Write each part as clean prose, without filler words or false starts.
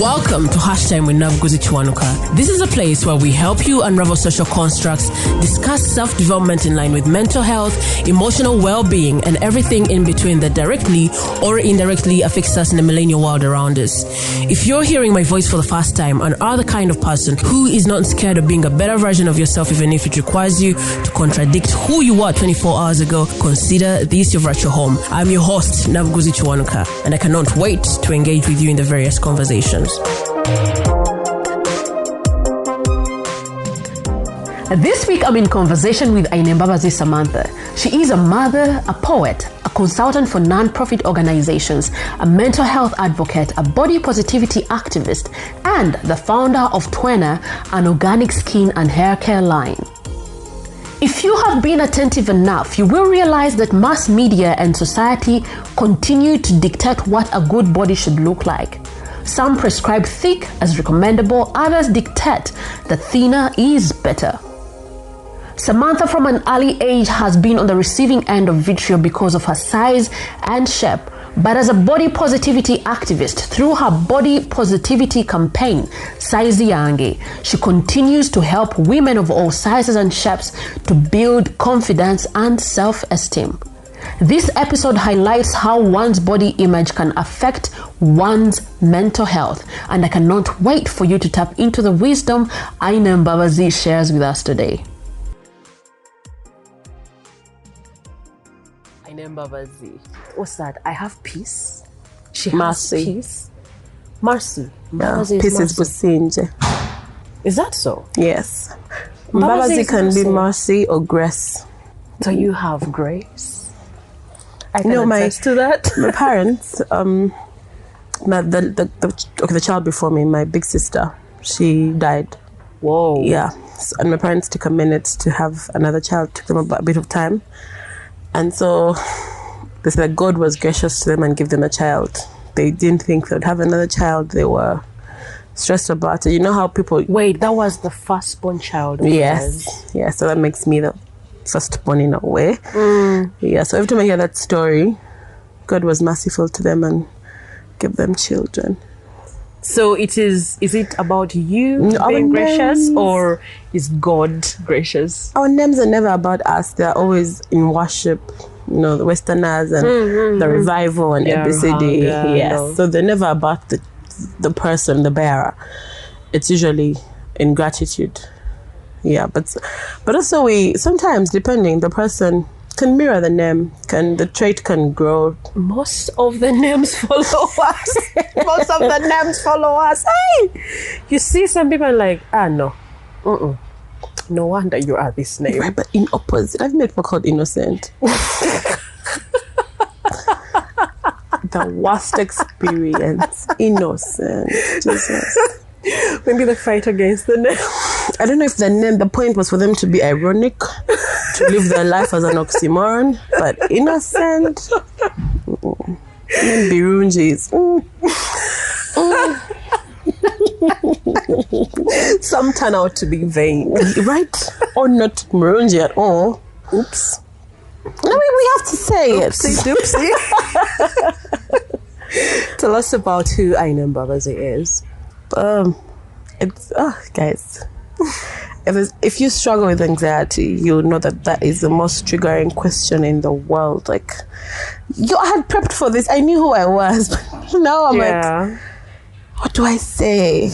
Welcome to Hashtime with Yange. This is a place where we help you unravel social constructs, discuss self-development in line with mental health, emotional well-being, and everything in between that directly or indirectly affects us in the millennial world around us. If you're hearing my voice for the first time and are the kind of person who is not scared of being a better version of yourself even if it requires you to contradict who you were 24 hours ago, consider this your virtual home. I'm your host, Yange, and I cannot wait to engage with you in the various conversations. This week I'm in conversation with Ainembabazi Samantha. She is a mother, a poet, a consultant for non-profit organizations, a mental health advocate, a body positivity activist, and the founder of Twena, an organic skin and hair care line. If you have been attentive enough, you will realize that mass media and society continue to dictate what a good body should look like. Some prescribe thick as recommendable, others dictate that thinner is better. Samantha from an early age has been on the receiving end of vitriol because of her size and shape, but as a body positivity activist, through her body positivity campaign, Size Yange, she continues to help women of all sizes and shapes to build confidence and self-esteem. This episode highlights how one's body image can affect one's mental health, and I cannot wait for you to tap into the wisdom Ainembabazi shares with us today. Ainembabazi, what's that? I have peace. She has peace. Mercy. Yeah, peace is Businje. Is that so? Yes. Mbabazi can be mercy or grace. So you have grace? I can attest to that. My parents, the child before me, my big sister, she died. Whoa. Yeah. So, and my parents took a minute to have another child. Took them a bit of time. And so they said God was gracious to them and gave them a child. They didn't think they'd have another child. They were stressed about it. You know how people... Wait, that was the firstborn child? Yes. Yeah, so that makes me the firstborn in a way. Yeah, so every time I hear that story, God was merciful to them and gave them children. So is it about you being gracious, or is God gracious? Our names are never about us. They're always in worship, the Westerners and the revival and ABCD. Yes. So they're never about the person, the bearer. It's usually in gratitude. Yeah, but also we sometimes, depending, the person can mirror the name, the trait can grow. Most of the names follow us. Most of the names follow us. Hey, you see some people like, no, no wonder you are this name. Right, but in opposite, I've met people called innocent. The worst experience, innocent. Jesus. Maybe the fight against the name. I don't know if the point was for them to be ironic, to live their life as an oxymoron, but innocent. Birunjis. Some turn out to be vain. Right? Or not Murunji at all. Oops. No, we have to say Oopsie, doopsie. Tell us about who Ainembabazi is. Guys, if you struggle with anxiety, you know that is the most triggering question in the world. Like, I had prepped for this. I knew who I was, but now I'm like, what do I say?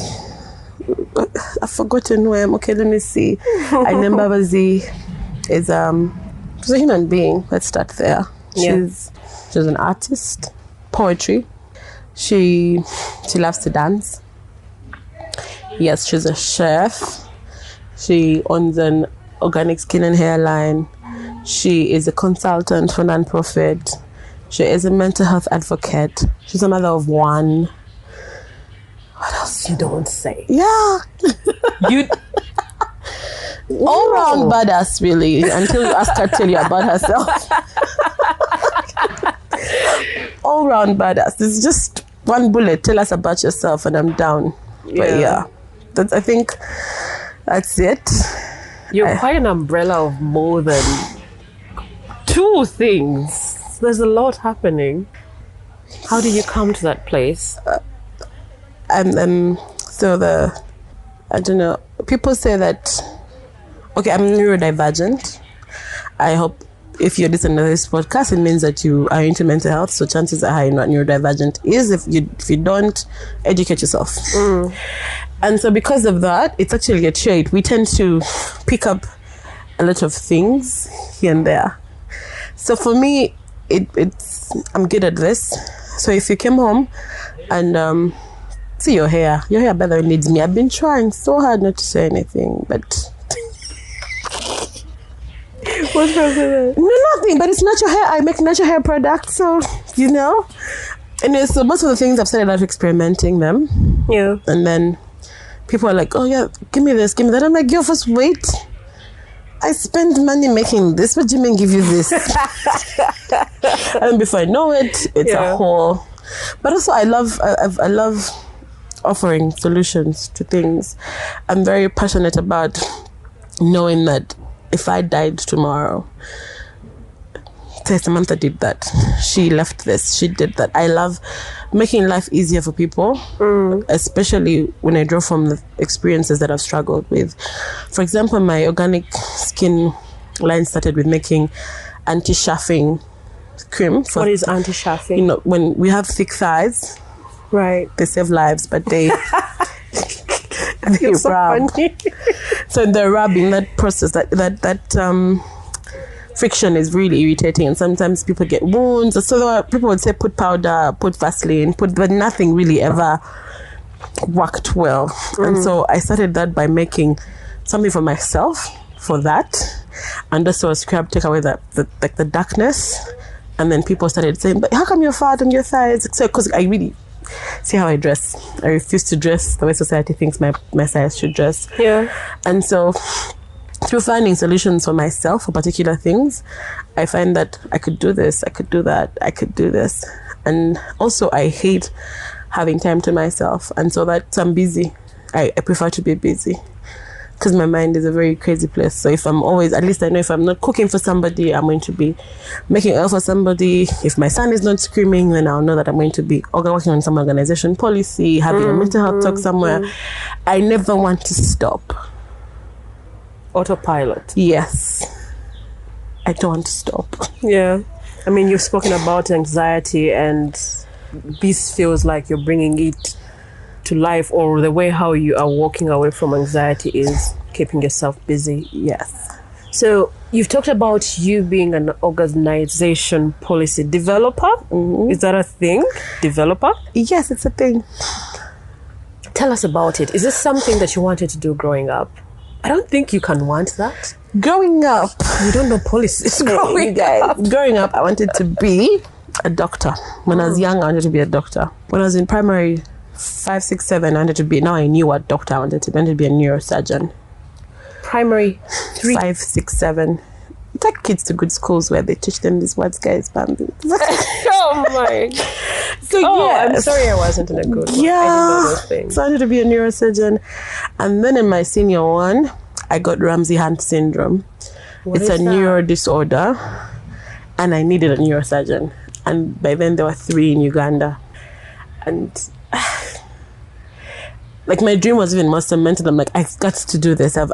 I've forgotten who I am. Okay, let me see. Ainembabazi is she's a human being. Let's start there. She's an artist, poetry. She loves to dance. Yes, she's a chef. She owns an organic skin and hair line. She is a consultant for non-profit. She is a mental health advocate. She's a mother of one. What else? You don't say. Yeah. You all round badass, really, until you ask her to tell you about herself. All round badass. It's just one bullet. Tell us about yourself and I'm down. But I think that's it. You're quite an umbrella of more than two things. There's a lot happening. How did you come to that place? I don't know. People say that. Okay, I'm neurodivergent. I hope if you're listening to this podcast, it means that you are into mental health. So chances are high you're not neurodivergent. If you don't, educate yourself. And so because of that, it's actually a trait. We tend to pick up a lot of things here and there. So for me, I'm good at this. So if you came home and see your hair by the way needs me. I've been trying so hard not to say anything, but what's wrong with it? No, nothing. But it's natural hair. I make natural hair products, so you know. And so most of the things I've started out experimenting them. Yeah. And then people are like, "Oh yeah, give me this, give me that." I'm like, "Yo, first wait. I spend money making this. What do you mean give you this?" And before I know it, it's a whole. But also, I love offering solutions to things. I'm very passionate about knowing that if I died tomorrow, say Samantha did that, she left this, she did that. I love making life easier for people, especially when I draw from the experiences that I've struggled with. For example, my organic skin line started with making anti-chafing cream. What is anti-chafing? You know, when we have thick thighs, right? They save lives, but they so rub. funny. So the rubbing, that process, that friction is really irritating, and sometimes people get wounds. So people would say put powder, put Vaseline, but nothing really ever worked well. And so I started that by making something for myself for that, and also a scrub take away the darkness. And then people started saying, "But how come you're fat on your thighs?" So because I really see how I dress. I refuse to dress the way society thinks my size should dress. Yeah. And so through finding solutions for myself for particular things, I find that I could do this, I could do that, I could do this. And also I hate having time to myself. And so that I'm busy. I prefer to be busy, because my mind is a very crazy place. So if I'm always, at least I know if I'm not cooking for somebody, I'm going to be making oil for somebody. If my son is not screaming, then I'll know that I'm going to be working on some organization policy, having a mental health talk somewhere. I never want to stop. Autopilot. Yes. I don't want to stop. Yeah. I mean, you've spoken about anxiety, and this feels like you're bringing it to life, or the way how you are walking away from anxiety is keeping yourself busy. Yes. So you've talked about you being an organization policy developer. Is that a thing? Developer? Yes, it's a thing. Tell us about it. Is this something that you wanted to do growing up? I don't think you can want that. Growing up, you don't know policies. Growing up, I wanted to be a doctor. When I was young, I wanted to be a doctor. When I was in primary 5, 6, 7, I wanted to be. Now I knew what doctor I wanted to be. I wanted to be a neurosurgeon. Primary 3, 5, 6, 7. Take kids to good schools where they teach them these words, guys. Bambi. Oh my. So yeah, I'm sorry I wasn't in a good one. Yeah. I didn't know those things. So I wanted to be a neurosurgeon, and then in my senior one, I got Ramsey-Hunt syndrome. It's a neuro disorder, and I needed a neurosurgeon. And by then there were 3 in Uganda, and like my dream was even more cemented. I'm like, I've got to do this. I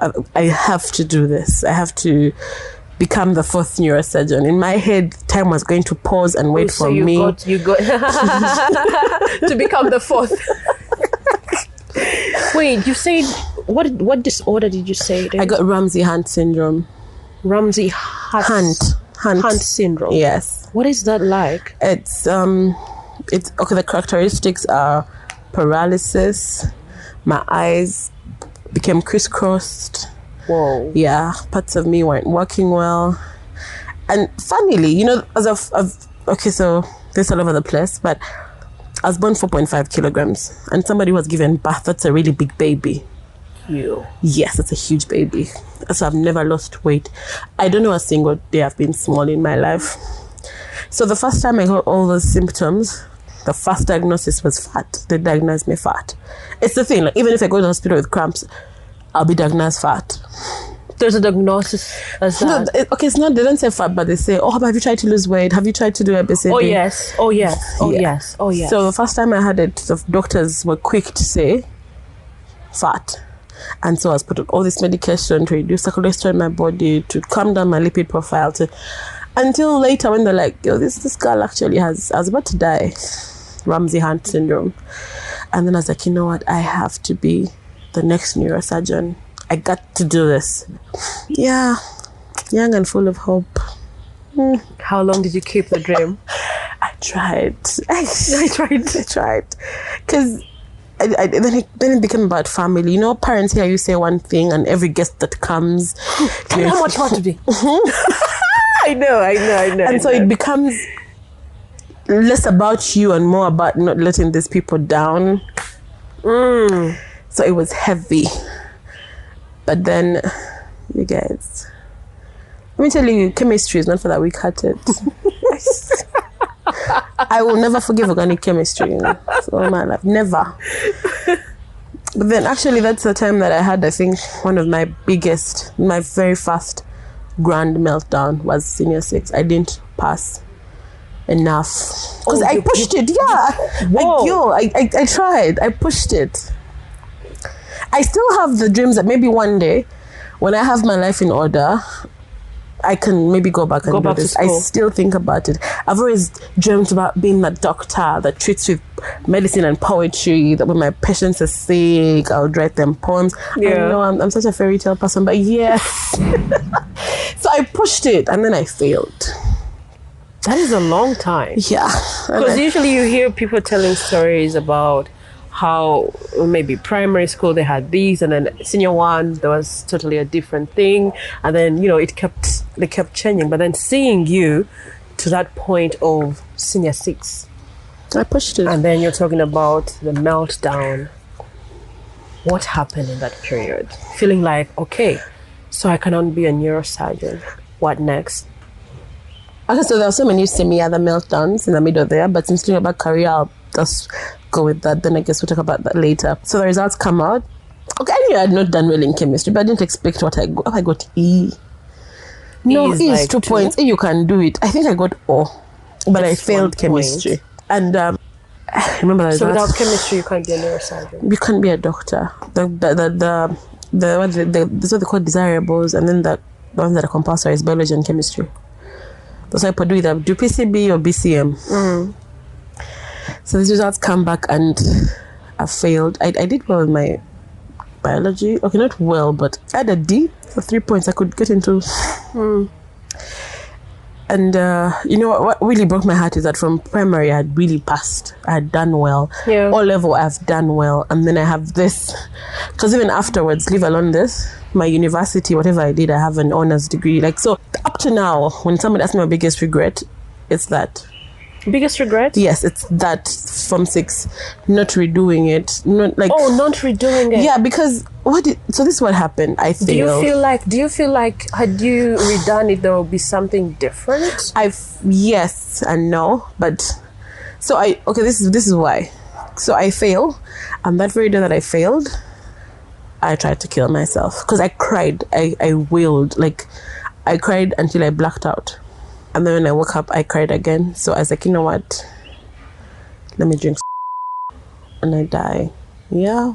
have to do this. I have to become the 4th neurosurgeon. In my head, time was going to pause and wait for me. You got to become the 4th. Wait, you said what disorder did you say? I got Ramsey-Hunt syndrome. Ramsey-Hunt syndrome. Yes. What is that like? It's okay. The characteristics are paralysis. My eyes became crisscrossed. Whoa. Yeah, parts of me weren't working well. And funnily, you know, so this all over the place, but I was born 4.5 kilograms, and somebody was given birth. That's a really big baby. You. Yes, it's a huge baby. So I've never lost weight. I don't know a single day I've been small in my life. So the first time I got all those symptoms, the first diagnosis was fat. They diagnosed me fat. It's the thing, like even if I go to the hospital with cramps, I'll be diagnosed fat. there's a diagnosis as No, that. okay, it's not. They don't say fat, but they say, "Oh, have you tried to lose weight? Have you tried to do ABCD?" Oh yes, oh yes, oh Yeah. yes, oh yes. So the first time I had it, the doctors were quick to say fat, and so I was put on all this medication to reduce the cholesterol in my body, to calm down my lipid profile, until later when they're like, "Yo, this girl actually has." I was about to die, Ramsay Hunt syndrome, and then I was like, you know what? I have to be the next neurosurgeon. I got to do this. Yeah, young and full of hope. How long did you keep the dream? I tried. I tried. tried. Because then it became about family. You know, parents hear you say one thing, and every guest that comes, Tell me how much more to be. I know. and so it becomes less about you and more about not letting these people down. So it was heavy. But then, you guys, let me tell you, chemistry is not for the weak-hearted. I will never forgive organic chemistry for my life. Never. But then actually that's the time that I had, I think, one of my very first grand meltdown was senior 6. I didn't pass enough. Because I pushed it, yeah. I tried. I pushed it. I still have the dreams that maybe one day, when I have my life in order, I can maybe go back and do this. I still think about it. I've always dreamt about being that doctor that treats with medicine and poetry, that when my patients are sick, I would write them poems. Yeah. I know I'm such a fairy tale person, but yes. So I pushed it and then I failed. That is a long time. Yeah. Because usually you hear people telling stories about how maybe primary school they had these, and then senior 1 there was totally a different thing, and then they kept changing. But then seeing you to that point of senior 6, I pushed it. and then you're talking about the meltdown. What happened in that period? Feeling like, okay, so I cannot be a neurosurgeon. What next? Okay, so there are so many semi-other meltdowns in the middle there, but since talking about career, I'll just go with that. Then I guess we'll talk about that later. So the results come out. Okay, I knew I had not done well in chemistry, but I didn't expect what I got. I got E. No, E is like 2 points. E, you can do it. I think I got O, but I failed chemistry. And I remember that. So without chemistry, you can't be a neurosurgeon. You can't be a doctor. That's what they call desirables, and then the ones that are compulsory is biology and chemistry. That's why people do either do PCB or BCM. So these results come back and I failed. I did well in my biology. Okay, not well, but I had a D for 3 points. I could get into. And you know what really broke my heart is that from primary I had really passed. I had done well. Yeah. All level I've done well, and then I have this. Because even afterwards, leave alone this, my university, whatever I did, I have an honors degree. Like, so up to now, when somebody asks me my biggest regret, it's that. Biggest regret? Yes, it's that from 6, not redoing it. Not redoing it. Yeah, because so this is what happened. I failed. Do you feel like had you redone it, there will be something different? Yes and no, but so this is why. So I fail, and that very day that I failed, I tried to kill myself because I cried. I wailed, like I cried until I blacked out. And then when I woke up, I cried again. So I was like, you know what? Let me drink and I die. Yeah.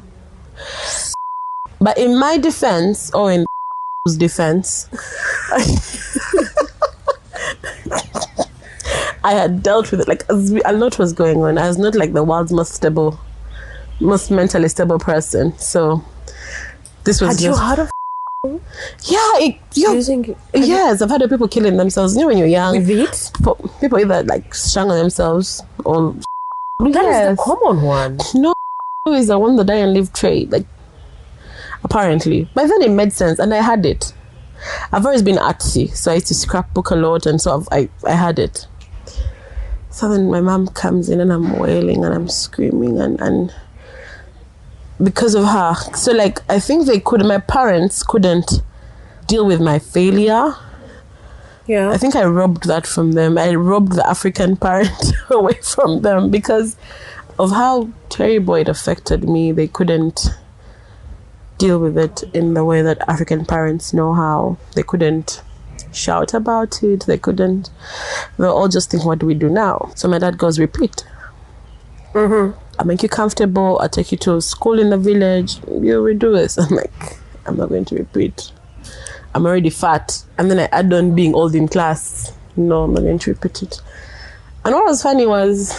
But in my defense, or in defense, I had dealt with it. Like, a lot was going on. I was not like the world's most mentally stable person. So this was you heard of yes, I've heard of people killing themselves. You know, when you're young, with it? People either like strangle themselves or that is the common one. No, is the one that die and live trade, like apparently. But then it made sense, and I had it. I've always been artsy, so I used to scrapbook a lot, and so I had it. So then my mom comes in and I'm wailing and I'm screaming and because of her. So like I think my parents couldn't deal with my failure. Yeah. I think I robbed that from them. I robbed the African parent away from them because of how terrible it affected me. They couldn't deal with it in the way that African parents know how. They couldn't shout about it. They'll all just think, what do we do now? So my dad goes, repeat. I'll make you comfortable. I'll take you to school in the village. You will do this. I'm like, I'm not going to repeat. I'm already fat. And then I add on being old in class. No, I'm not going to repeat it. And what was funny was,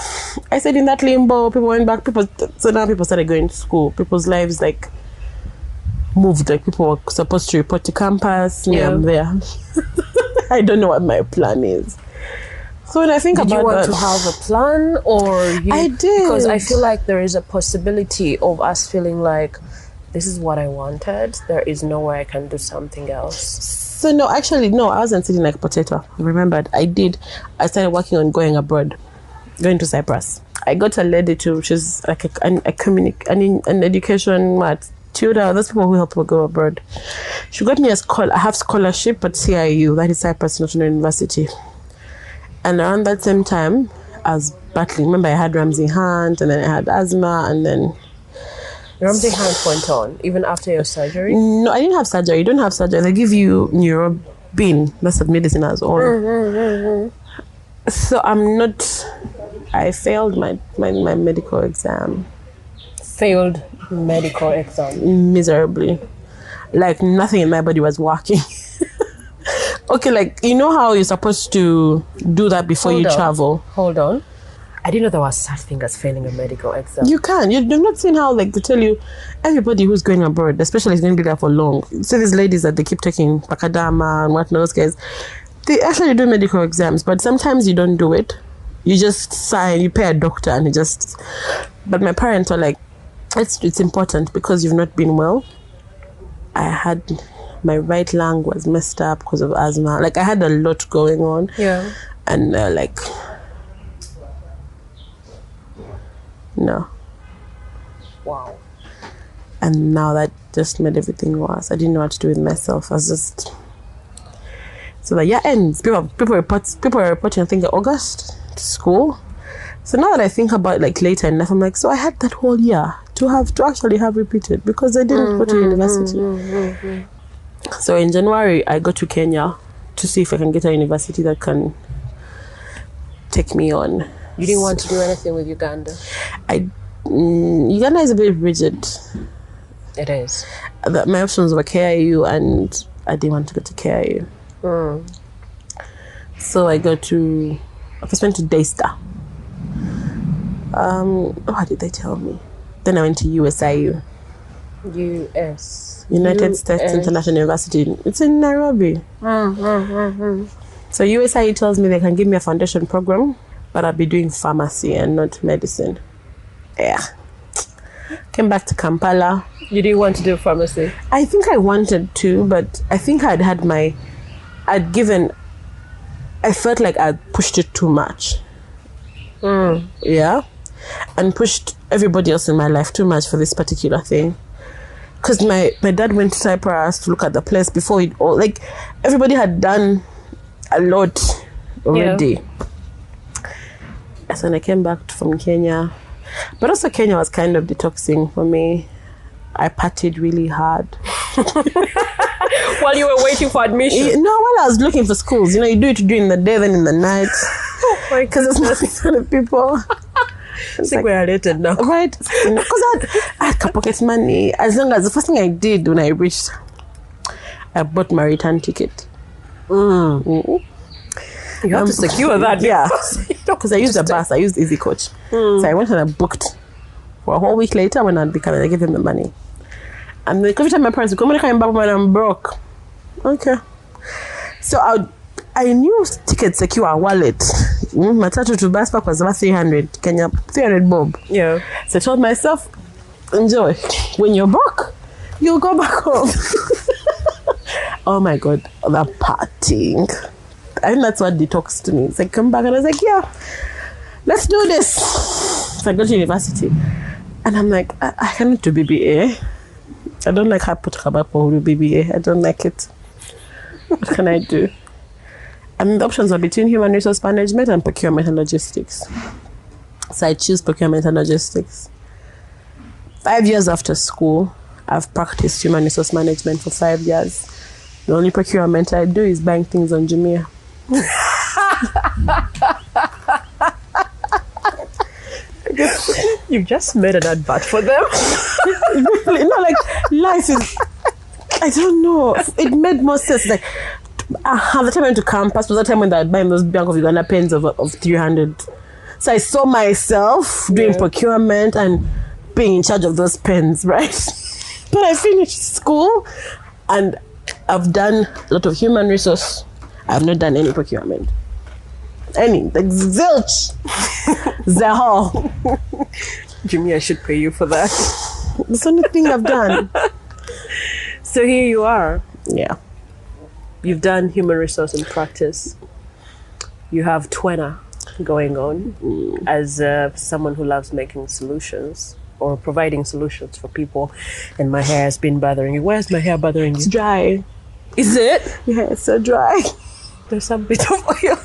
I said in that limbo, people went back. So now people started going to school. People's lives like moved. Like people were supposed to report to campus. Yeah, I'm there. I don't know what my plan is. So when I think about that, did you want to have a plan, or I did, because I feel like there is a possibility of us feeling like this is what I wanted. There is no way I can do something else. So no, actually no, I wasn't sitting like a potato. I remembered. I started working on going abroad, going to Cyprus. I got a lady she's like an education tutor. Those people who help people go abroad. She got me I have scholarship at CIU, that is Cyprus National University. And around that same time, I was battling. Remember, I had Ramsey Hunt, and then I had asthma, and then Ramsey Hunt went on even after your surgery. No, I didn't have surgery. You don't have surgery. They give you Neurobin. That's what medicine has on. So I failed my medical exam. Failed medical exam miserably. Like nothing in my body was working. Okay, like you know how you're supposed to do that before you travel. Hold on. I didn't know there was such thing as failing a medical exam. You can. You've not seen how like they tell you everybody who's going abroad, especially is going to be there for long. So these ladies that they keep taking Pakadama and whatnot, those guys, they actually do medical exams, but sometimes you don't do it. You just sign, you pay a doctor, and But my parents were like, it's important because you've not been well. My right lung was messed up because of asthma. Like I had a lot going on. Yeah. And like, no. Wow. And now that just made everything worse. I didn't know what to do with myself. I was just... So the year ends. People are reporting, I think, in August to school. So now that I think about it, like later enough, I'm like, so I had that whole year to actually have repeated because I didn't go to university. So in January, I go to Kenya to see if I can get a university that can take me on. You didn't want to do anything with Uganda? Uganda is a bit rigid. It is. My options were KIU, and I didn't want to go to KIU. So I went to Daystar. What did they tell me? Then I went to USIU. United States International University. It's in Nairobi. So USIU tells me they can give me a foundation program, but I'll be doing pharmacy and not medicine. Yeah. Came back to Kampala. You didn't want to do pharmacy? I think I wanted to, but I think I felt like I'd pushed it too much. Yeah. And pushed everybody else in my life too much for this particular thing. Because my dad went to Cyprus to look at the place before it all. Like, everybody had done a lot already. Yeah. So when I came back from Kenya, but also Kenya was kind of detoxing for me. I partied really hard. While you were waiting for admission? No, while I was looking for schools. You know, you do it during the day, then in the night. Because there's nothing for the people. I think we're related now. Right? Because I had pocket money. As long as the first thing I did when I reached, I bought my return ticket. You have to secure that. Yeah. Because I used a bus. I used Easy Coach. So I went and I booked. For a whole week later, when I'd be coming, I gave them the money. And then every time my parents would come, when when I'm broke. Okay. So I knew ticket secure wallet. Matatu to bus park was about 300 Kenya, 300 bob. Yeah. So I told myself, enjoy. When you're broke, you'll go back home. Oh my God, the partying. I think that's what detoxed me. So I come back and I was like, yeah, let's do this. So I go to university. And I'm like, I cannot do BBA. I don't like how put Kabapo do BBA. I don't like it. What can I do? And the options are between human resource management and procurement and logistics. So I choose procurement and logistics. 5 years after school, I've practiced human resource management for 5 years. The only procurement I do is buying things on Jumia. You just made an advert for them. Like life is, I don't know. It made more sense. Like the time I went to campus was the time when they were buying those Bank of Uganda pens of 300. So I saw myself doing procurement and being in charge of those pens, right? But I finished school and I've done a lot of human resource. I've not done any procurement. Like zilch. Zero. Jimmy, I should pay you for that. That's the only thing I've done. So here you are. Yeah. You've done human resource in practice. You have Twena going on as someone who loves making solutions or providing solutions for people. And my hair has been bothering you. Why is my hair bothering you? It's dry. Is it? Yeah, it's so dry. There's some bit of oil.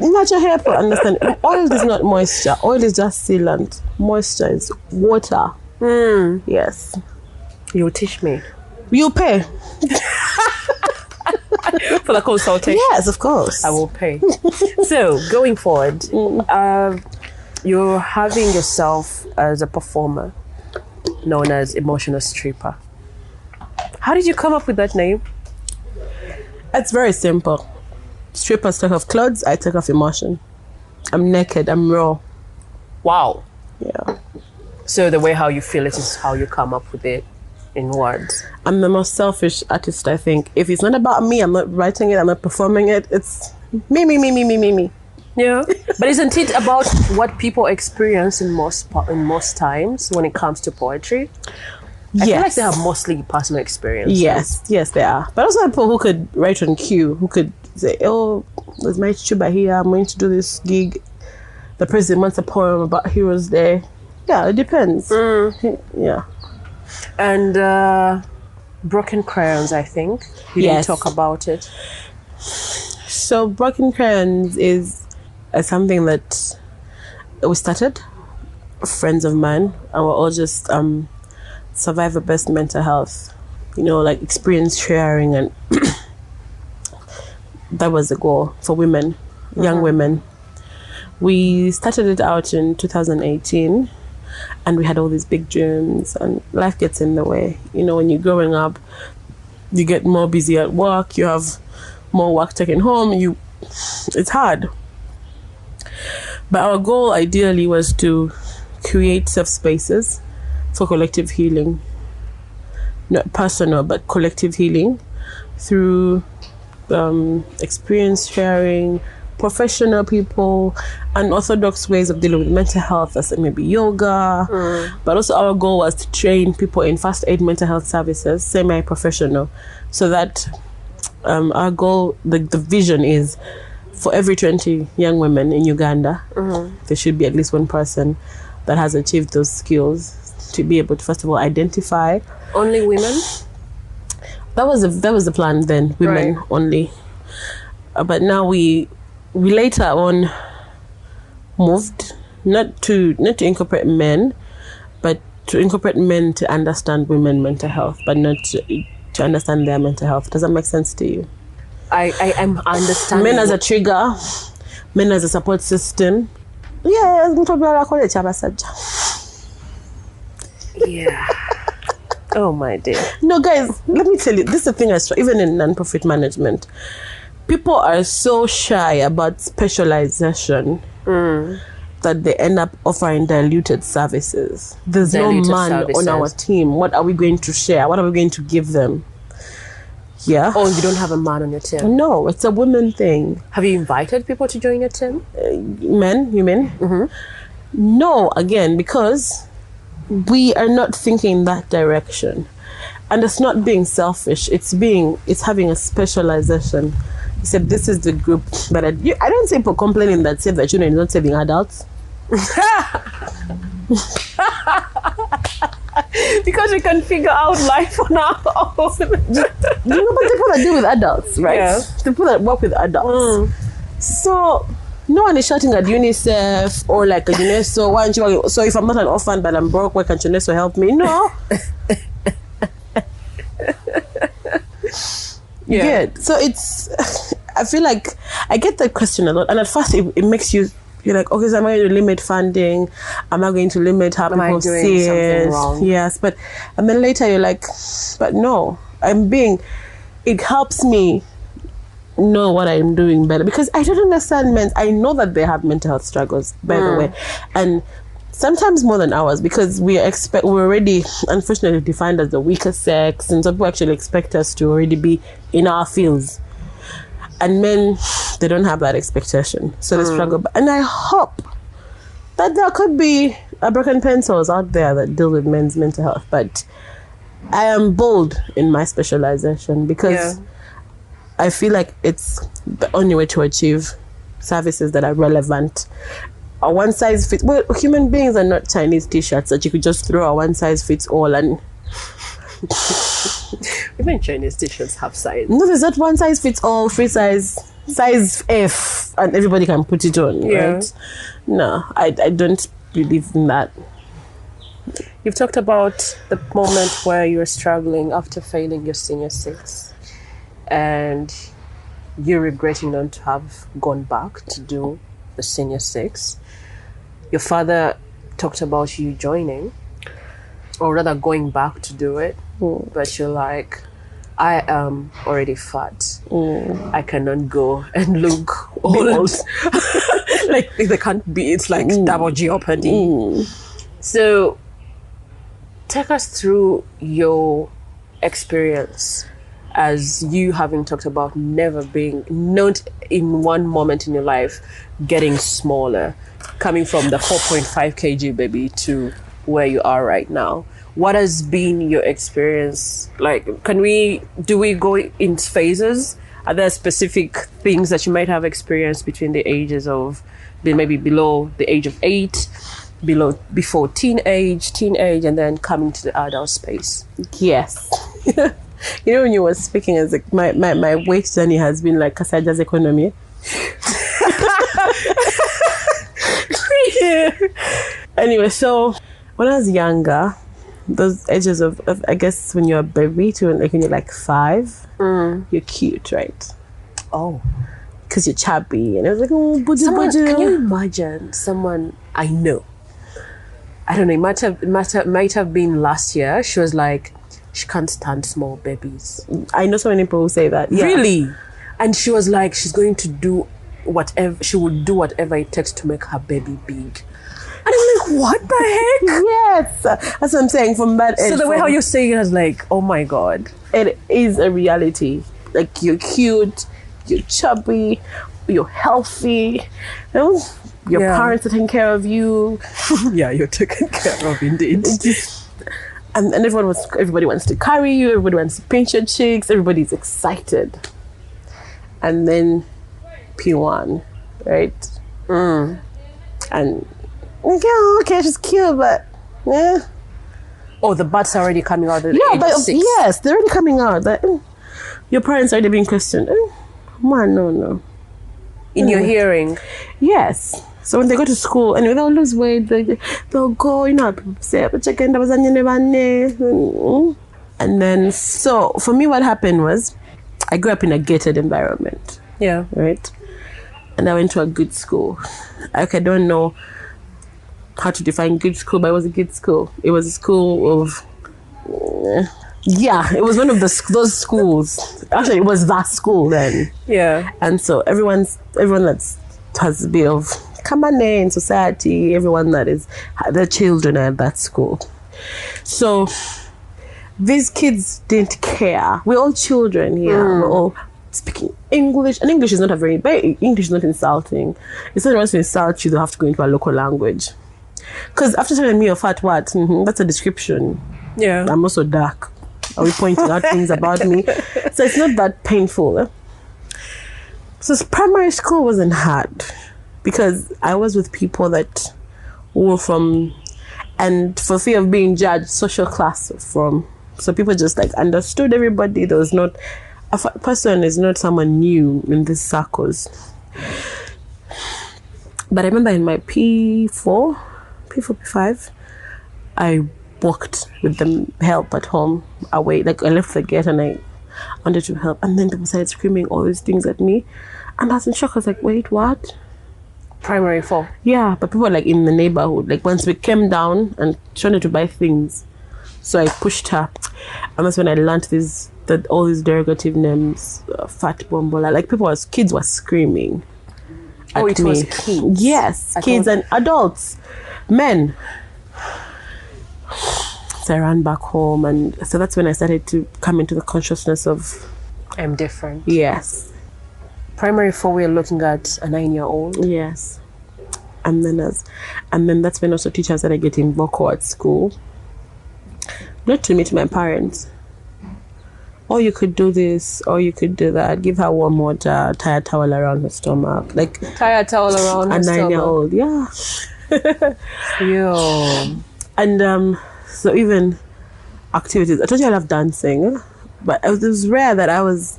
Natural hair, but understand. Oil is not moisture. Oil is just sealant. Moisture is water. Yes. You'll teach me. You pay. For the consultation? Yes, of course. I will pay. So, going forward, you're having yourself as a performer known as emotional stripper. How did you come up with that name? It's very simple. Strippers take off clothes, I take off emotion. I'm naked, I'm raw. Wow. Yeah. So the way how you feel it is how you come up with it in words. I'm the most selfish artist, I think. If it's not about me, I'm not writing it, I'm not performing it. It's me. Yeah. But isn't it about what people experience in most times when it comes to poetry? I feel like they have mostly personal experience. Yes, they are. But also people who could write on cue, who could say, oh, there's my tuba here, I'm going to do this gig. The president wants a poem about Heroes Day. Yeah, it depends. Yeah. And Broken Crayons, I think. You didn't talk about it. So Broken Crayons is something that we started, friends of mine, and we're all just survivor best mental health, like experience sharing, and that was the goal for women, young women. We started it out in 2018 and we had all these big dreams, and life gets in the way. When you're growing up, you get more busy at work, you have more work taken home, it's hard. But our goal ideally was to create safe spaces for collective healing, not personal but collective healing through experience sharing, professional people, and orthodox ways of dealing with mental health, as maybe yoga. But also our goal was to train people in first aid mental health services, semi-professional, so that our goal, the vision is for every 20 young women in Uganda, there should be at least one person that has achieved those skills to be able to, first of all, identify. Only women? That was the plan then, women only. But now we later on moved not to incorporate men, but to incorporate men to understand women mental health, but not to understand their mental health. Does that make sense to you? I'm understanding. Men as a trigger, men as a support system. Yeah. Oh my dear. No, guys, let me tell you, this is the thing even in non-profit management, people are so shy about specialization that they end up offering diluted services. There's no man on our team. What are we going to share? What are we going to give them? Yeah. Oh, you don't have a man on your team? No, it's a women thing. Have you invited people to join your team? Men, you mean? No, again, because we are not thinking in that direction. And it's not being selfish. It's having a specialization. You said this is the group, but I don't see people complaining that Save the Children is not saving adults. Because we can figure out life on our own. But the people that deal with adults, right? Yeah. The people that work with adults. So No one is shouting at UNICEF or like a UNESCO. Why aren't you? So if I'm not an orphan but I'm broke, why can't UNESCO help me? No. Yeah. Good. So it's. I feel like I get that question a lot, and at first it makes you. You're like, okay, so am I going to limit funding? Am I going to limit how people see it? Wrong? Yes, and then later you're like, but no, it helps me know what I'm doing better, because I don't understand men. I know that they have mental health struggles, by the way, and sometimes more than ours, because we're already unfortunately defined as the weaker sex, and some people actually expect us to already be in our fields. And men, they don't have that expectation, so they struggle. And I hope that there could be broken pencils out there that deal with men's mental health. But I am bold in my specialization, because I feel like it's the only way to achieve services that are relevant. A one size fits. Well, human beings are not Chinese T-shirts that you could just throw a one size fits all and. Even Chinese T-shirts have size. No, there's not one size fits all, free size F, and everybody can put it on, right? No, I don't believe in that. You've talked about the moment where you were struggling after failing your senior six, and you're regretting not to have gone back to do the senior six. Your father talked about you joining, or rather going back to do it. But you're like, I am already fat. I cannot go and look old. Like, they can't be. It's like double jeopardy. So take us through your experience as you having talked about not in one moment in your life getting smaller, coming from the 4.5 kg baby to where you are right now. What has been your experience? Like, do we go in phases? Are there specific things that you might have experienced between the ages of maybe below the age of 8, before teenage, and then coming to the adult space? Yes. You know, when you were speaking, as like my weight journey has been like Kasaja's economy. Anyway, so when I was younger, those ages of I guess when you're a baby to like when you're like 5, you're cute, right? Oh, because you're chubby, and it was like, oh, can you imagine someone I know? I don't know. It might have been last year. She was like, she can't stand small babies. I know so many people who say that. Yeah. Really, and she was like, she's going to do whatever. She would do whatever it takes to make her baby big. And I'm like, what the heck? Yes, that's what I'm saying. From that age, so the way how you're saying it is like, oh my god, it is a reality. Like, you're cute, you're chubby, you're healthy, your parents are taking care of you. Yeah, you're taken care of indeed. And everybody wants to carry you, everybody wants to pinch your cheeks, everybody's excited. And then P1, right? And okay, she's cute, but yeah. Oh, the butts are already coming out at the age but of 6. Yes, they're already coming out. But your parents are already being questioned. Man, no. In your hearing? Yes. So when they go to school, anyway, they'll lose weight. They'll go, people say, and then, so for me, what happened was, I grew up in a gated environment. Yeah. Right? And I went to a good school. I don't know how to define good school, but it was a good school. It was a school of, it was one of those schools. Actually, it was that school then. Yeah. And so everyone that has a bit of common name in society, everyone that is, their children are at that school. So these kids didn't care. We're all children here. We're all speaking English, and English is not English is not insulting. If someone wants to insult you, they'll have to go into a local language. Because after telling me you're fat, that's a description. Yeah. I'm also dark. Are we pointing out things about me? So it's not that painful. So primary school wasn't hard because I was with people that were from, and for fear of being judged, social class from. So people just like understood everybody. There was not, a person is not someone new in these circles. But I remember in my P4, P5, I walked with the help at home away. Like I left the gate and I wanted to help, and then people started screaming all these things at me, and I was in shock. I was like, wait, what? Primary 4. Yeah, but people were like in the neighborhood. Like once we came down and she wanted to buy things, so I pushed her, and that's when I learned all these derogative names, fat bombola. Like kids were screaming. Oh, at it me. was kids. Yes, kids and adults, men. So I ran back home, and so that's when I started to come into the consciousness of I'm different. yes, Primary 4, we're looking at a 9-year-old. yes, and then that's when also teachers started getting vocal at school. Not to meet my parents. Or you could do this, or you could do that. Give her warm water, tie a towel around her stomach, like Tie a towel around a her 9-year-old. Yeah. Yo. And so even activities. I told you I love dancing, but it was rare that I was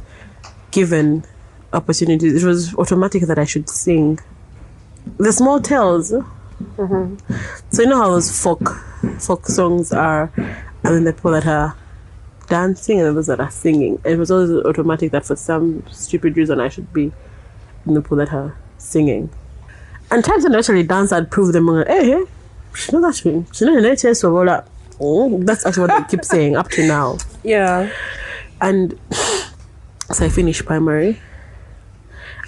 given opportunities. It was automatic that I should sing. The small tales. Mm-hmm. So you know how those folk songs are, and then the people that are dancing and those that are singing. And it was always automatic that for some stupid reason I should be in the people that are singing. And times when I actually dance, I'd prove them wrong. Hey, she knows that she knows the taste of all that. Oh, that's actually what they keep saying up to now. Yeah. And so I finished primary,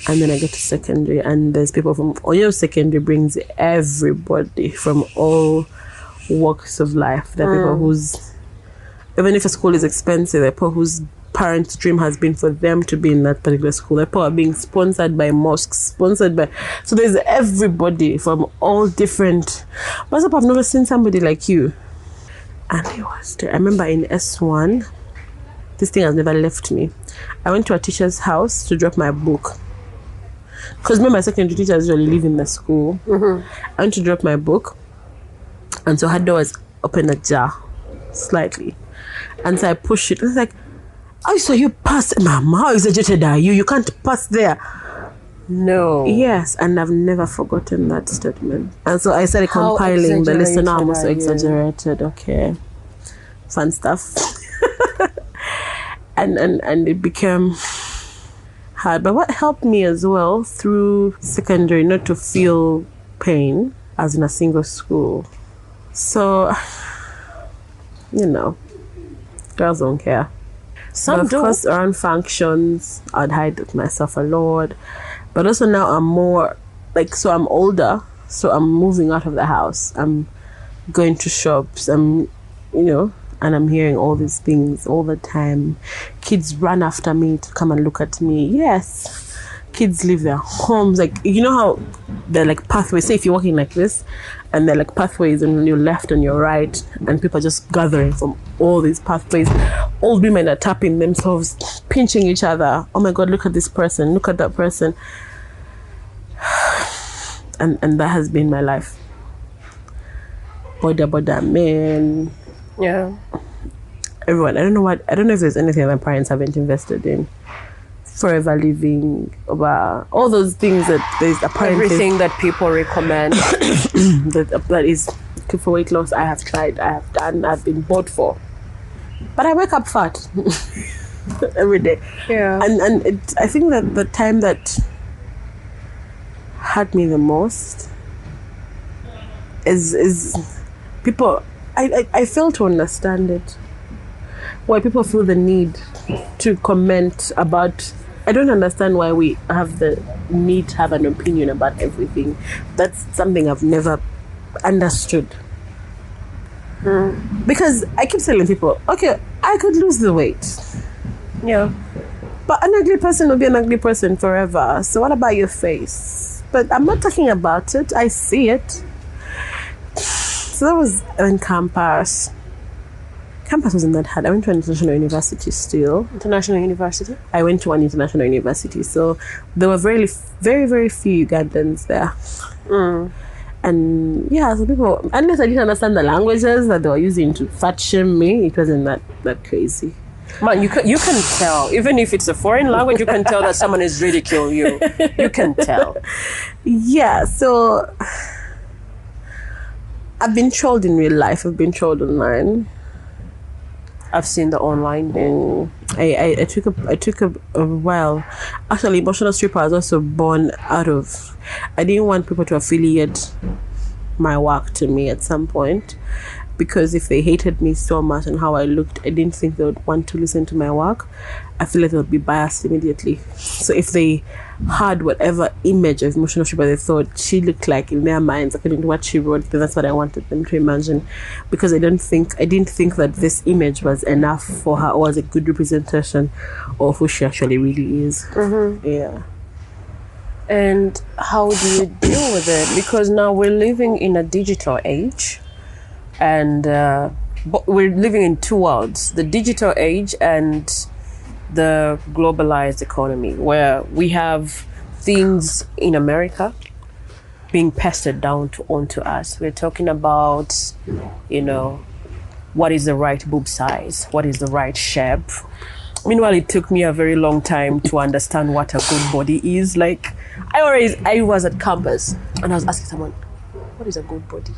and then I get to secondary, and there's people from secondary brings everybody from all walks of life. There are people whose, even if a school is expensive, there are people whose parents' dream has been for them to be in that particular school. There are people are being sponsored by mosques, so there's everybody from all different. But I've never seen somebody like you. And it was I remember in S1, this thing has never left me. I went to a teacher's house to drop my book. Because remember, my secondary teachers usually live in the school. Mm-hmm. I went to drop my book, and so her door was open ajar, slightly. And so I pushed it. I was like, oh, so you pass, Mama, how exaggerated are you? You can't pass there. No. Yes, and I've never forgotten that statement. And so I started How compiling the list. Now I'm also exaggerated are you? exaggerated. Okay, fun stuff. and it became hard. But what helped me as well through secondary, not to feel pain as in a single school. So, girls don't care. Some But of do. course, around functions, I'd hide myself a lot. But also now I'm more, so I'm older, so I'm moving out of the house. I'm going to shops, and I'm hearing all these things all the time. Kids run after me to come and look at me. Yes. Kids leave their homes. How they're like pathways. Say if you're walking like this, and they're like pathways on your left and your right, and people are just gathering from all these pathways. Old women are tapping themselves, pinching each other. Oh my God, look at this person, look at that person. And that has been my life. Boda, men. Yeah. Everyone. I don't know if there's anything my parents haven't invested in. Forever living, all those things that there's apparently Everything that people recommend. that is good for weight loss. I have tried, I have done, I've been bought for, but I wake up fat every day. Yeah. And I think that the time that hurt me the most is people. I fail to understand it. Why people feel the need to comment about. I don't understand why we have the need to have an opinion about everything. That's something I've never understood. Because I keep telling people, okay, I could lose the weight. Yeah. But an ugly person will be an ugly person forever. So what about your face? But I'm not talking about it. I see it. So that was in campus. Campus wasn't that hard. I went to an international university still. International university? I went to an international university. So there were very, very, very few Ugandans there. And yeah, so people, unless I didn't understand the languages that they were using to fat shame me, it wasn't that crazy. Man, you can tell. Even if it's a foreign language, you can tell that someone is ridiculing you. You can tell. Yeah, so I've been trolled in real life. I've been trolled online. I've seen the online bit. I took a while. Actually, emotional stripper was also born out of. I didn't want people to affiliate my work to me at some point, because if they hated me so much and how I looked, I didn't think they would want to listen to my work. I feel like they would be biased immediately. So if they had whatever image of emotional stripper they thought she looked like in their minds according to what she wrote, then that's what I wanted them to imagine, because I didn't think that this image was enough for her or was a good representation of who she actually really is. Yeah. And how do you deal with it? Because now we're living in a digital age, and but we're living in two worlds: the digital age and the globalized economy, where we have things in America being pasted down onto us. We're talking about, what is the right boob size? What is the right shape? Meanwhile, it took me a very long time to understand what a good body is. Like, I was at campus and I was asking someone, what is a good body?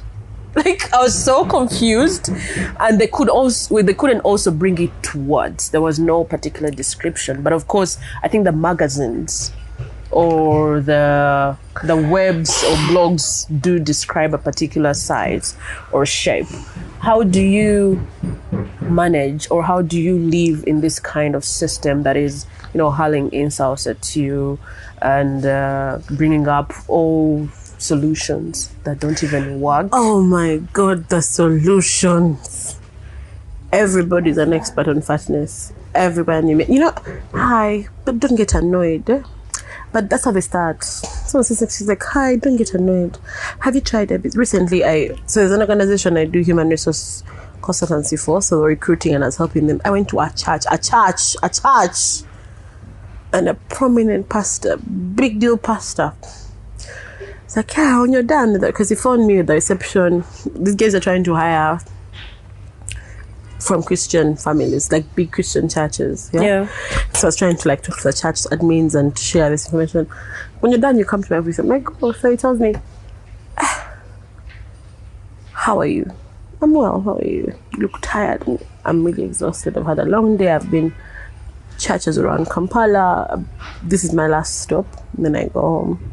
Like, I was so confused, and they couldn't also bring it to words. There was no particular description. But of course, I think the magazines or the webs or blogs do describe a particular size or shape. How do you manage, or how do you live in this kind of system that is, hurling insults at you and bringing up all solutions that don't even work? Oh my God, the solutions. Everybody's an expert on fatness. Everybody, hi, but don't get annoyed. But that's how they start. So she's like, hi, don't get annoyed. Have you tried a bit? Recently, so there's an organization I do human resource consultancy for, so recruiting, and I was helping them. I went to a church, and a prominent pastor, big deal pastor. It's like, yeah, when you're done, because he phoned me at the reception. These guys are trying to hire from Christian families, like big Christian churches. Yeah. So I was trying to talk to the church admins and share this information. When you're done, you come to my office. I'm like, oh, so he tells me, how are you? I'm well, how are you? You look tired. I'm really exhausted. I've had a long day. I've been churches around Kampala. This is my last stop. And then I go home.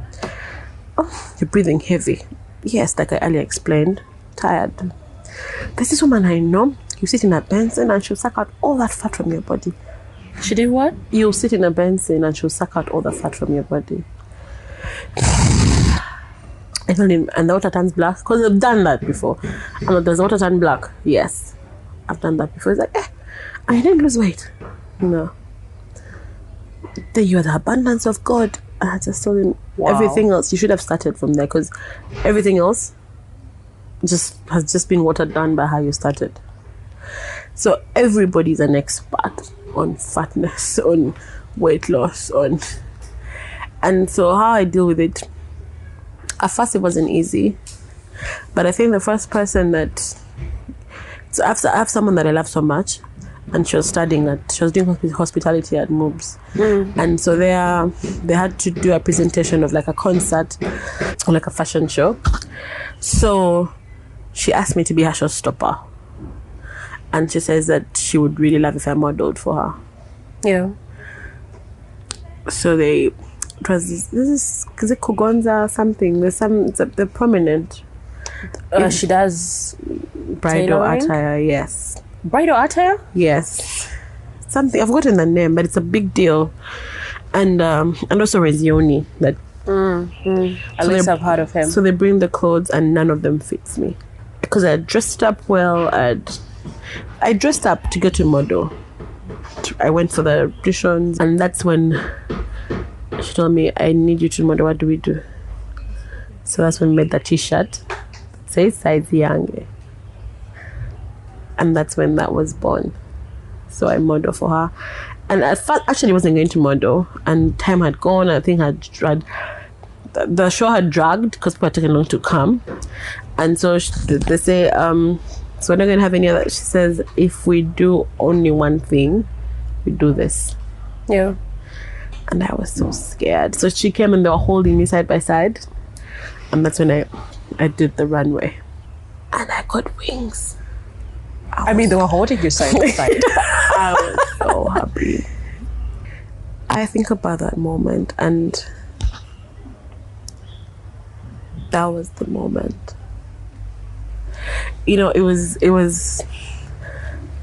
Oh, you're breathing heavy. Yes, like I earlier explained. Tired. There's this woman I know. You sit in a Benson and she'll suck out all that fat from your body. She did what? You'll sit in a Benson and she'll suck out all the fat from your body. I told him, and the water turns black, because I've done that before. I'm like, does the water turn black? Yes, I've done that before. He's like, I didn't lose weight. No. Then you are the abundance of God. And I just told him, everything else, you should have started from there, because everything else has just been watered down by how you started. So everybody's an expert on fatness, on weight loss, and so how I deal with it. At first, it wasn't easy, but I think the first person so I have someone that I love so much, and she was doing hospitality at MOOBS, and so they had to do a presentation of like a concert or like a fashion show. So she asked me to be her showstopper. And she says that she would really love if I modeled for her. Yeah. So is it Kogonza something? They're prominent. She does bridal tailoring? attire, yes. Bridal attire? Yes. Something, I've forgotten the name, but it's a big deal. And also Rezioni. At least I've heard of him. So they bring the clothes and none of them fits me. Because I dressed up well, I dressed up to go to model. I went for the auditions, and that's when she told me, I need you to model. What do we do? So that's when we made the t-shirt that says size Yange. And that's when that was born. So I modeled for her. And at first, actually, I wasn't going to model, and time had gone. I think the show had dragged because people had taken long to come. And so they say, so we're not going to have any other. She says, if we do only one thing, we do this. Yeah. And I was so scared. So she came and they were holding me side by side. And that's when I did the runway. And I got wings. I mean, they were holding you side by side. I was so happy. I think about that moment, and that was the moment. You know, it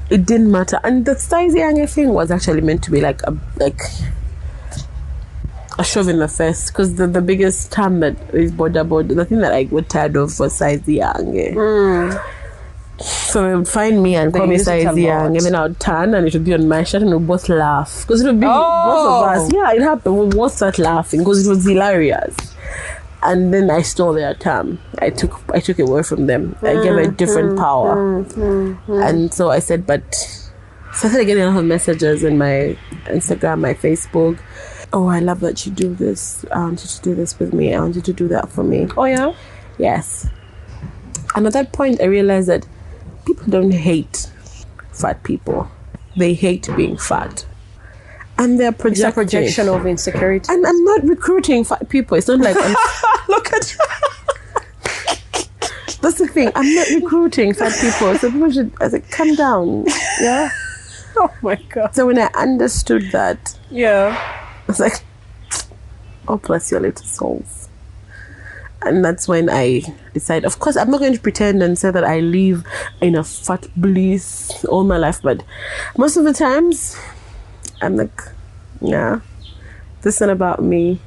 didn't matter. And the size Yange thing was actually meant to be like a shove in the face, because the biggest term that is border, the thing that I got tired of was size Yange. So they would find me and call me size Yange, and then I would turn and it would be on my shirt and we would both laugh, because it would be both of us. Yeah, it happened. We both start laughing because it was hilarious. And then I stole their term. I took it away from them. I gave a different power. And so I said, so I started getting a lot of messages in my Instagram, my Facebook. Oh, I love that you do this. I want you to do this with me. I want you to do that for me. Oh, yeah? Yes. And at that point, I realized that people don't hate fat people. They hate being fat. And they're projecting. It's a projection of insecurity. And I'm not recruiting fat people. It's not like... Look at you. That's the thing. I'm not recruiting fat people. So people should... I said, calm down. Yeah? Oh, my God. So when I understood that... Yeah. I was like, oh, bless your little souls. And that's when I decided, of course, I'm not going to pretend and say that I live in a fat bliss all my life, but most of the times, I'm like, yeah, this isn't about me.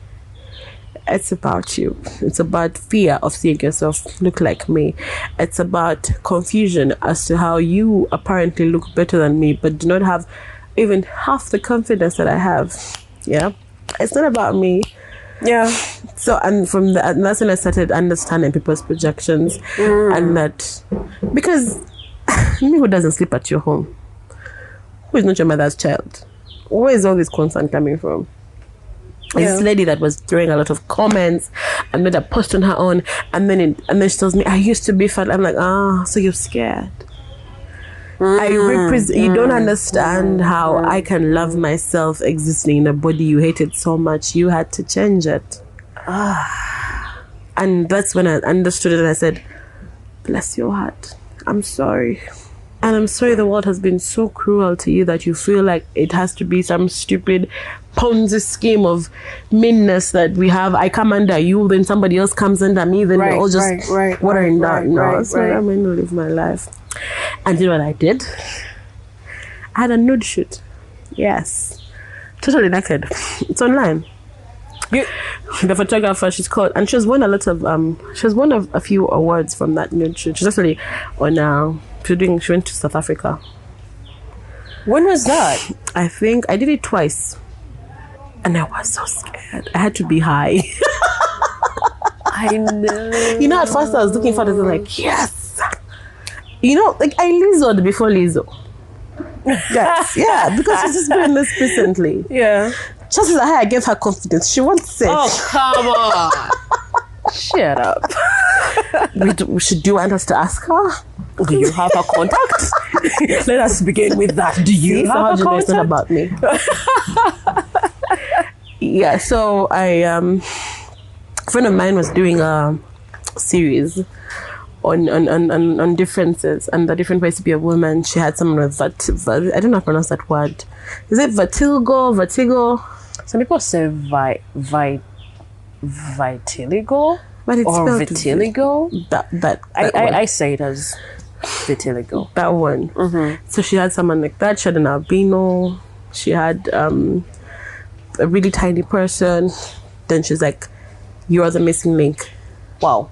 It's about you. It's about fear of seeing yourself look like me. It's about confusion as to how you apparently look better than me, but do not have even half the confidence that I have. Yeah, it's not about me. Yeah. So, and that's when I started understanding people's projections, and that, because me who doesn't sleep at your home, who is not your mother's child, where is all this concern coming from? Yeah. This lady that was throwing a lot of comments and made a post on her own, and then she tells me, I used to be fat. I'm like, so you're scared. You don't understand how I can love myself existing in a body you hated so much. You had to change it. And that's when I understood it, and I said, bless your heart. I'm sorry. And I'm sorry the world has been so cruel to you that you feel like it has to be some stupid Ponzi scheme of meanness that we have. I come under you, then somebody else comes under me, then we're all just watering down. No, so I'm going to live my life. And you know what I did? I had a nude shoot. Yes. Totally naked. It's online. The photographer, she's called, and she's won a lot of she's won a few awards from that nude shoot. She's actually on she went to South Africa. When was that? I think I did it twice. And I was so scared. I had to be high. I know. You know, at first I was looking for it, I was like, yes. You know, like I Lizzo'd before Lizzo. Yes, yeah, because she's just doing this recently. Yeah. Just as I gave her confidence, she won't say. Oh, come on. Shut up. Should you want us to ask her? Do you have a contact? Let us begin with that. Do you have a contact? It's not about me. Yeah, so a friend of mine was doing a series on differences and the different ways to be a woman. She had someone with I don't know how to pronounce that word. Is it vertigo? Some people say vitiligo, but it's or vitiligo. That I say it as vitiligo. That one. Mm-hmm. So she had someone like that. She had an albino. She had a really tiny person. Then she's like, "You are the missing link." Wow.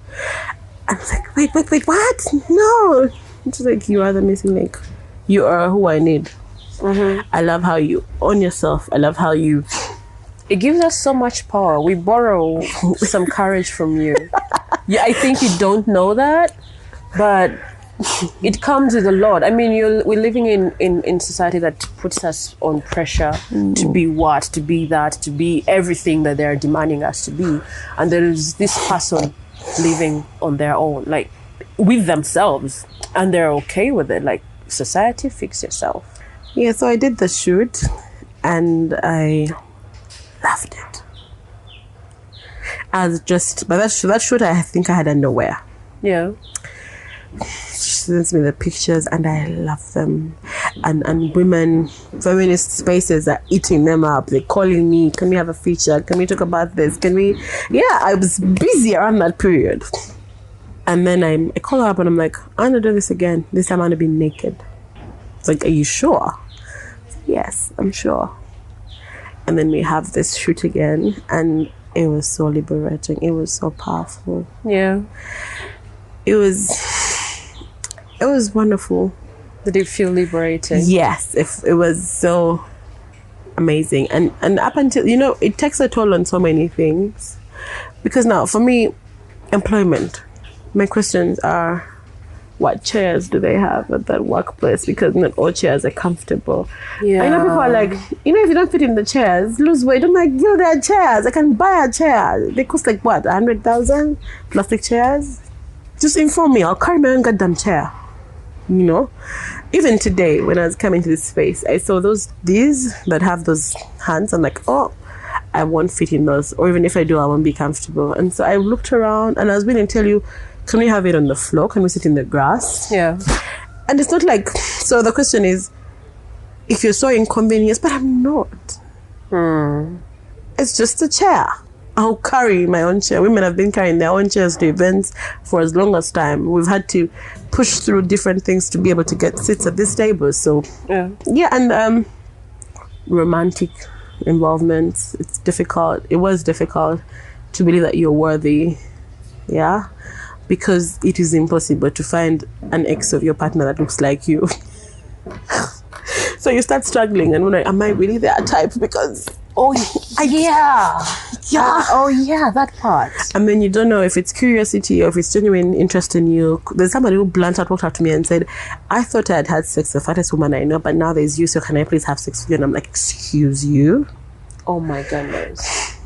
I was like, wait, what? No. She's like, "You are the missing link. You are who I need." Mm-hmm. I love how you own yourself. I love how you... It gives us so much power. We borrow some courage from you. Yeah, I think you don't know that, but it comes with a lot. I mean, we're living in society that puts us on pressure to be what, to be that, to be everything that they're demanding us to be. And there is this person living on their own, like with themselves, and they're okay with it. Like, society, fix yourself. Yeah, so I did the shoot, and I loved it. I was just, but that shoot, I think I had underwear. Yeah. She sends me the pictures and I love them. And women, feminist spaces are eating them up. They're calling me, can we have a feature? Can we talk about this? Can we? Yeah, I was busy around that period. And then I call her up and I'm like, I'm gonna do this again. This time I'm gonna be naked. It's like, are you sure? Yes, I'm sure. And then we have this shoot again, and it was so liberating. It was so powerful. Yeah. It was wonderful. Did it feel liberating? Yes, it was so amazing. And up until, it takes a toll on so many things. Because now, for me, employment, my questions are, what chairs do they have at that workplace? Because not all chairs are comfortable. Yeah. I know people are like, if you don't fit in the chairs, lose weight. I'm like, there are chairs. I can buy a chair. They cost like, what, 100,000? Plastic chairs? Just inform me. I'll carry my own goddamn chair. Even today, when I was coming to this space, I saw these that have those hands. I'm like, oh, I won't fit in those. Or even if I do, I won't be comfortable. And so I looked around and I was willing to tell you, can we have it on the floor? Can we sit in the grass? Yeah. And it's not like, so the question is, if you're so inconvenienced, but I'm not. It's just a chair. I'll carry my own chair. Women have been carrying their own chairs to events for as long as time. We've had to push through different things to be able to get seats at this table. So, yeah, and romantic involvement, it's difficult. It was difficult to believe that you're worthy. Yeah. Because it is impossible to find an ex of your partner that looks like you. So you start struggling and wondering, am I really that type? Because, yeah, that part. And then you don't know if it's curiosity or if it's genuine interest in you. There's somebody who blunt out walked up to me and said, I thought I had had sex with the fattest woman I know, but now there's you, so can I please have sex with you? And I'm like, excuse you? Oh my goodness.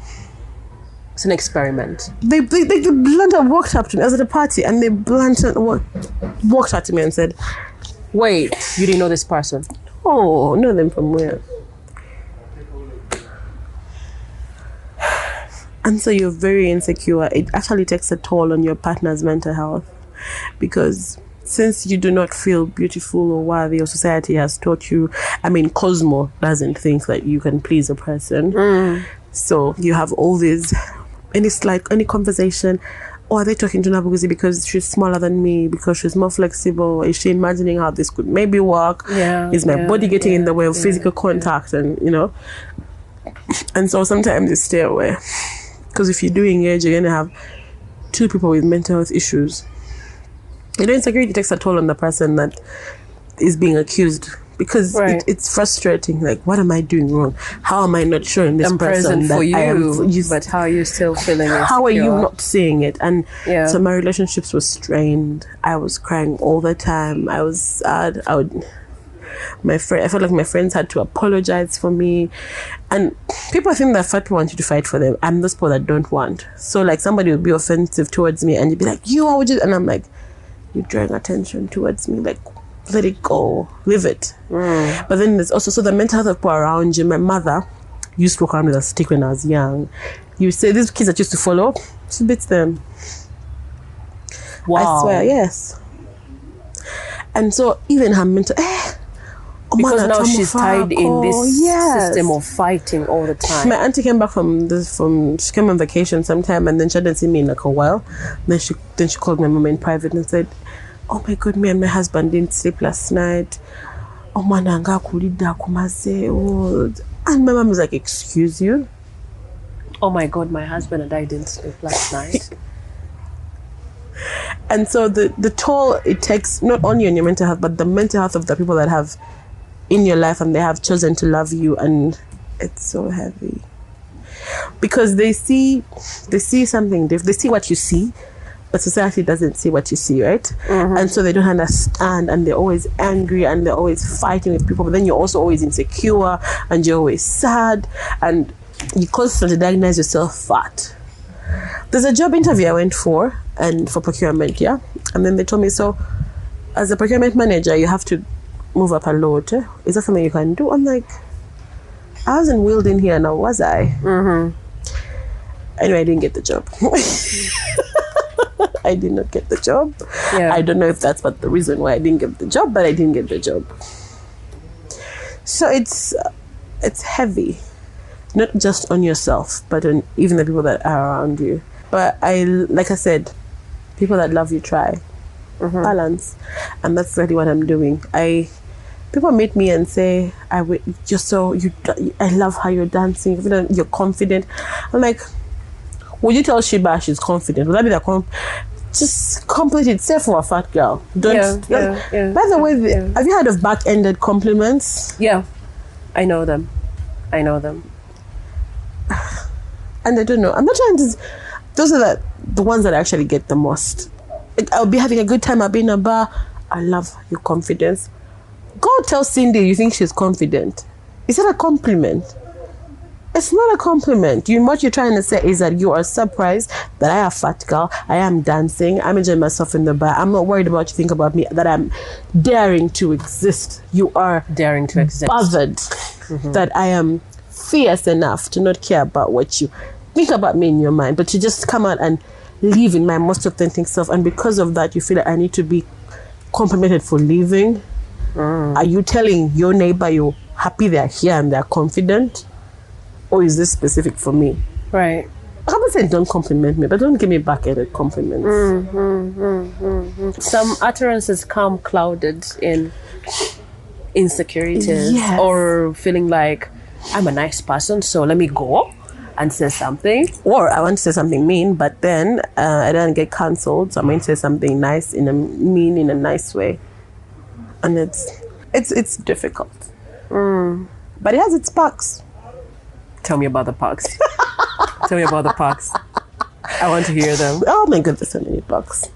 It's an experiment. They blunt out walked up to me. I was at a party and they blunt out walked up to me and said, wait, you didn't know this person? Oh, know them from where? And so you're very insecure. It actually takes a toll on your partner's mental health, because since you do not feel beautiful or worthy, or society has taught you, Cosmo doesn't think that you can please a person. So you have all these, and it's like any conversation, are they talking to Nabuguzi because she's smaller than me, because she's more flexible? Is she imagining how this could maybe work? Is my body getting in the way of physical contact? And and so sometimes you stay away, because if you do engage, you're going to have two people with mental health issues. Insecurity takes a toll on the person that is being accused, because it's frustrating. Like, what am I doing wrong? How am I not showing this person that I am? But how are you still feeling insecure? How are you not seeing it? And so my relationships were strained. I was crying all the time. I was sad. I felt like my friends had to apologize for me. And people think that fat people want you to fight for them. I'm those people that don't want. So like somebody would be offensive towards me and you'd be like, how would you? And I'm like, you're drawing attention towards me. Like, let it go. Leave it. But then there's also, so the mental health of people around you. My mother used to walk around with a stick when I was young. You say, these kids that used to follow, she beats them. Wow. I swear, yes. And so even her mental... because now she's tied in this system of fighting all the time. My auntie came back she came on vacation sometime, and then she hadn't seen me in like a while. Then she called my mom in private and said, oh my God, me and my husband didn't sleep last night. And my mom was like, excuse you? Oh my God, my husband and I didn't sleep last night. And so the toll it takes, not only on your mental health, but the mental health of the people that have in your life and they have chosen to love you, and it's so heavy. Because they see something different. They see what you see, but society doesn't see what you see, right? And so they don't understand, and they're always angry, and they're always fighting with people. But then you're also always insecure, and you're always sad, and you constantly diagnose yourself fat. There's a job interview I went for, and for procurement, and then they told me, so as a procurement manager, you have to move up a lot. Is that something you can do? I'm like, I wasn't wheeled in here now, was I? Anyway, I didn't get the job. I did not get the job. Yeah. I don't know if that's what the reason why I didn't get the job, but I didn't get the job. So it's heavy, not just on yourself, but on even the people that are around you. But like I said, people that love you try. Balance, and that's really what I'm doing. People meet me and say, I love how you're dancing, you're confident. I'm like, would you tell Shiba she's confident? Would that be the just complete it, say for a fat girl. Don't. By the way, have you heard of back-ended compliments? Yeah, I know them. And I don't know. I'm not trying to. Those are the ones that actually get the most. I'll be having a good time. I'll be in a bar. I love your confidence. Go tell Cindy you think she's confident. Is that a compliment? It's not a compliment. What you're trying to say is that you are surprised that I am a fat girl. I am dancing. I'm enjoying myself in the bar. I'm not worried about what you think about me. That I'm daring to exist. You are daring to exist. Bothered that I am fierce enough to not care about what you think about me in your mind, but to just come out and live in my most authentic self. And because of that, you feel like I need to be complimented for living. Are you telling your neighbor you're happy they're here and they're confident? Or is this specific for me? Right. I'm not saying don't compliment me, but don't give me back-ended compliments. Some utterances come clouded in insecurities or feeling like I'm a nice person, so let me go and say something. Or I want to say something mean, but then I don't get cancelled, so I'm going to say something nice in a nice way. And it's difficult. But it has its perks. Tell me about the perks. Tell me about the perks. I want to hear them. Oh my God, there's so many perks.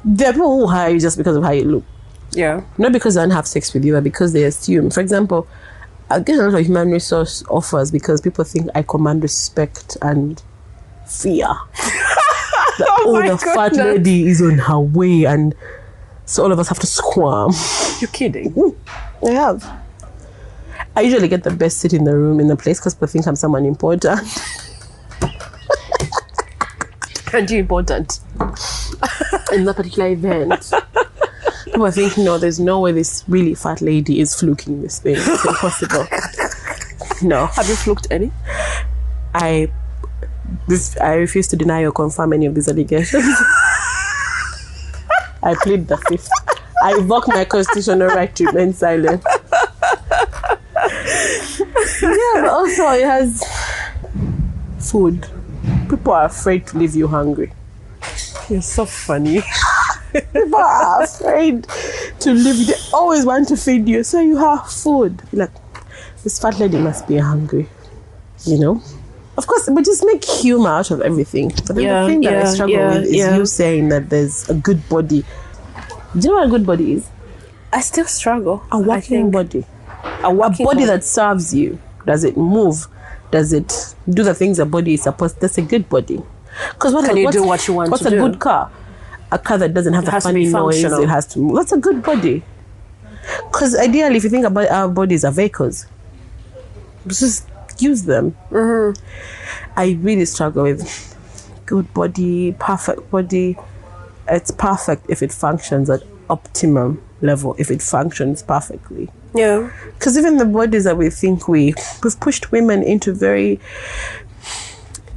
There are people who hire you just because of how you look. Yeah. Not because they don't have sex with you, but because they assume. For example, I get a lot of human resource offers because people think I command respect and fear. The fat lady is on her way, and so all of us have to squirm. You're kidding. I have. I usually get the best seat in the room, in the place, because people think I'm someone important. And you're important. In that particular event. People think, no, there's no way this really fat lady is fluking this thing. It's impossible. No. Have you fluked any? I refuse to deny or confirm any of these allegations. I plead the fifth. I invoke my constitutional right to remain silent. Yeah, but also it has food. People are afraid to leave you hungry. You're so funny. People are afraid to leave you. They always want to feed you, so you have food. Like, this fat lady must be hungry. You know? Of course, but just make humor out of everything. But then the thing that I struggle with is you saying that there's a good body. Do you know what a good body is? I still struggle. A working body. A body that serves you. Does it move? Does it do the things a body is supposed to? That's a good body. Because can you do what you want to do? What's a good car? A car that doesn't have the funny noise. It has to move. That's a good body. Because ideally, if you think about our bodies are vehicles, just use them. I really struggle with good body, perfect body. It's perfect if it functions at optimum level, if it functions perfectly. Yeah. Because even the bodies that we think we've pushed women into very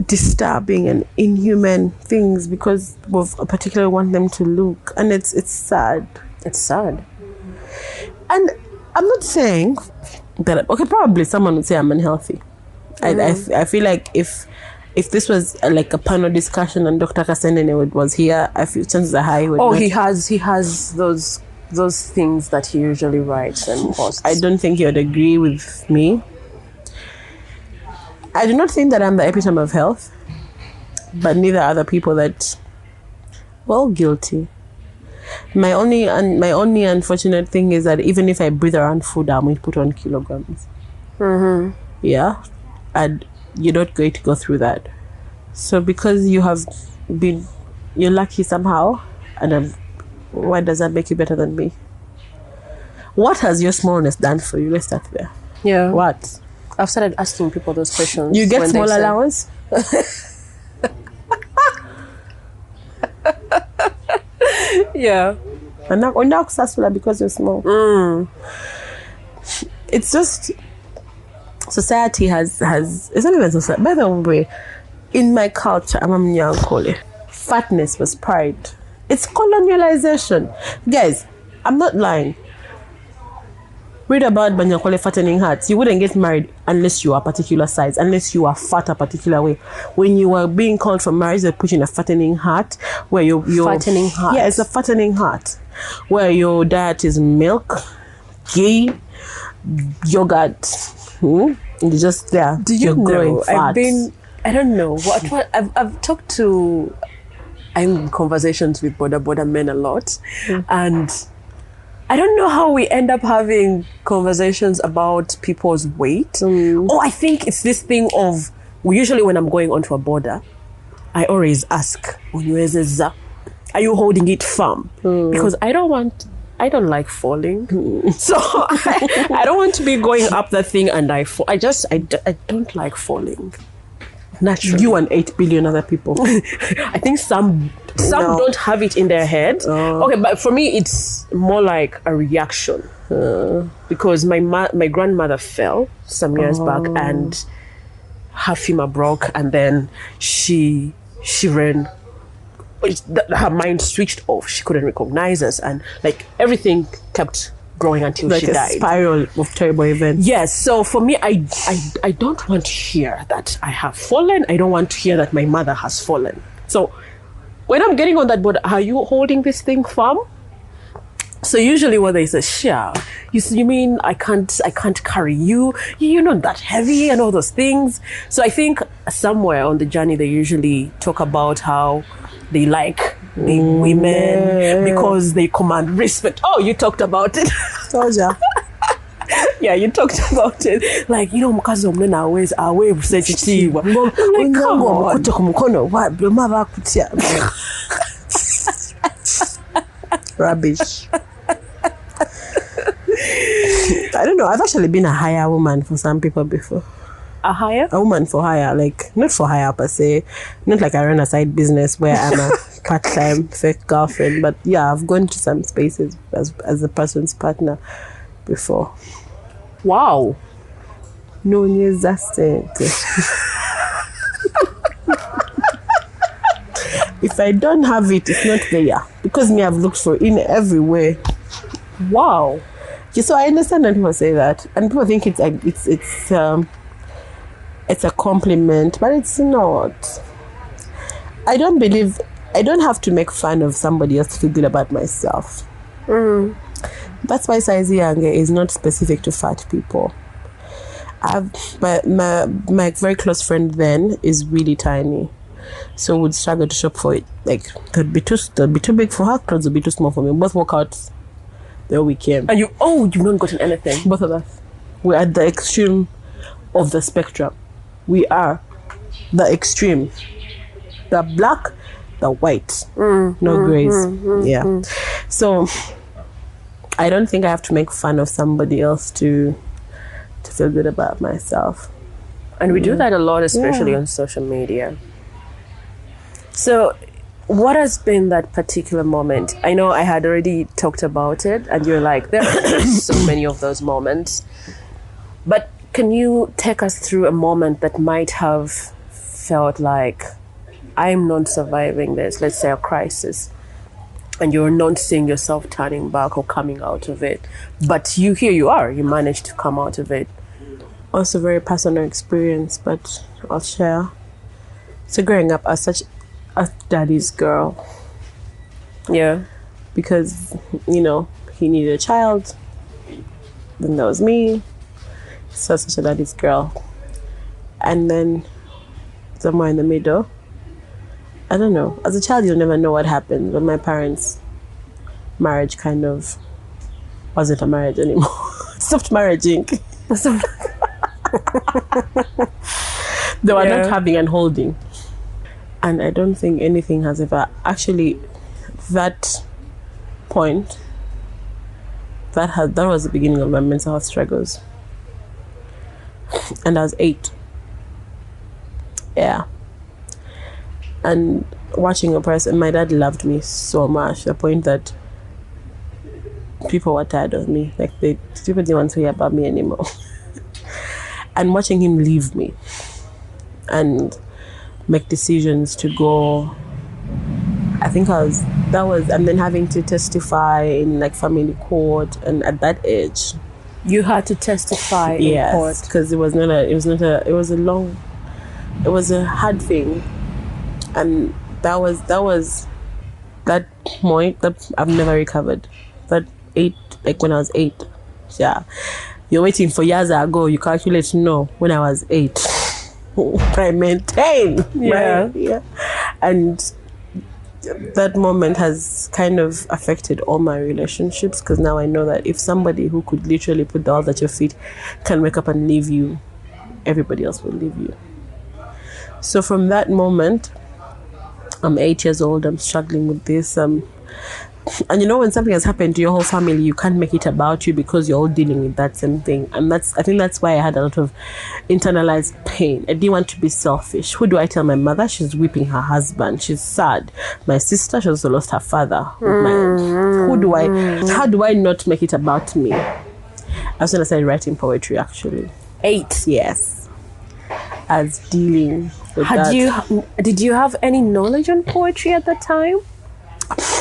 disturbing and inhuman things because we particularly want them to look, and it's sad. It's sad. And I'm not saying that probably someone would say I'm unhealthy. I feel like if this was like a panel discussion and Dr. Kasendene was here, I feel chances are high. He has those things that he usually writes and posts. I don't think he would agree with me. I do not think that I'm the epitome of health, but neither are the people that, guilty. My only unfortunate thing is that even if I breathe around food, I'm going to put on kilograms. Yeah, and you're not going to go through that. So because you're lucky somehow, and why does that make you better than me? What has your smallness done for you? Let's start there. Yeah. What? I've started asking people those questions. You get when they small say- allowance? Yeah. And now not successful because you're small. It's just society has it's not even society. By the way, in my culture, I'm a Mnyankole. Fatness was pride. It's colonialization. Guys, I'm not lying. Read about Banyankole fattening hearts. You wouldn't get married unless you are a particular size, unless you are fat a particular way. When you are being called for marriage, they put you in a fattening heart where you're Fattening heart. Yeah, it's a fattening heart where your diet is milk, ghee, yogurt. You're just there. Do you You're growing know? fat. I don't know what I've talked to. I'm in conversations with border men a lot, and I don't know how we end up having conversations about people's weight. Oh, I think it's this thing of usually when I'm going onto a border, I always ask, are you holding it firm? Because I don't like falling. So I don't want to be going up the thing and I fall. I don't like falling. Naturally. You and 8 billion other people. I think some No. don't have it in their head. Okay, but for me, it's more like a reaction. Because my grandmother fell some years back and her femur broke, and then she ran. Her mind switched off. She couldn't recognize us, and like everything kept growing until Like she a died. spiral of terrible events. Yes, so for me, I don't want to hear that I have fallen. I don't want to hear that my mother has fallen. So when I'm getting on that board, are you holding this thing firm? So usually what they say, sure, you mean I can't carry you? You're not that heavy and all those things. So I think somewhere on the journey they usually talk about how they like big women because they command respect. Oh, you talked about it. Told ya. Yeah, you talked about it. Like, mkazi omne na awe usechitiwa. I'm like, come on. Rubbish. I don't know. I've actually been a hire woman for some people before. A hire? A woman for hire, like not for hire per se, not like I run a side business where I'm a part-time fake girlfriend, but yeah, I've gone to some spaces as a person's partner before. Wow. No news, that's it. If I don't have it, it's not there because me, I've looked for it in everywhere. Wow. Yeah, so I understand when people say that, and people think it's a compliment, but it's not. I don't have to make fun of somebody else to feel good about myself. That's why size Yange is not specific to fat people. My very close friend then is really tiny, so would struggle to shop for it. Like they'd be too big for her, clothes would be too small for me. Both workouts, there we came. And you've not gotten anything. Both of us. We're at the extreme of the spectrum. We are the extreme. The black, the white. No grays. Yeah. So I don't think I have to make fun of somebody else to feel good about myself. And we do that a lot, especially on social media. So what has been that particular moment? I know I had already talked about it and you're like, there are so many of those moments. But can you take us through a moment that might have felt like, I'm not surviving this, let's say a crisis, and you're not seeing yourself turning back or coming out of it, but here you are, you managed to come out of it? Also very personal experience, but I'll share. So growing up as such a daddy's girl. Yeah. Because, he needed a child. Then there was me. So such a daddy's girl. And then somewhere in the middle, I don't know. As a child, you'll never know what happened. But my parents' marriage kind of wasn't a marriage anymore. Stopped marrying. They were not having and holding. And I don't think anything has ever actually, that point, that was the beginning of my mental health struggles. and I was 8. Yeah. And watching a person, my dad loved me so much, to the point that people were tired of me. Like, people didn't want to hear about me anymore. And watching him leave me and make decisions to go, I think and then having to testify in like family court, and at that age, You had to testify in court. yes, because it was a hard thing, and that was that point that I've never recovered. That 8, like when I was 8, yeah, you're waiting for years ago. You calculate, no, when I was 8, I maintain, Yeah. yeah, and that moment has kind of affected all my relationships, because now I know that if somebody who could literally put the world at your feet can wake up and leave you, everybody else will leave you. So from that moment, I'm 8 years old, I'm struggling with this, and you know, when something has happened to your whole family, you can't make it about you because you're all dealing with that same thing. And I think that's why I had a lot of internalized pain. I didn't want to be selfish. Who do I tell? My mother, she's weeping her husband, she's sad. My sister, she also lost her father. How do I not make it about me? I was when I started writing poetry, actually. 8. Yes. As dealing with that. Did you have any knowledge on poetry at that time?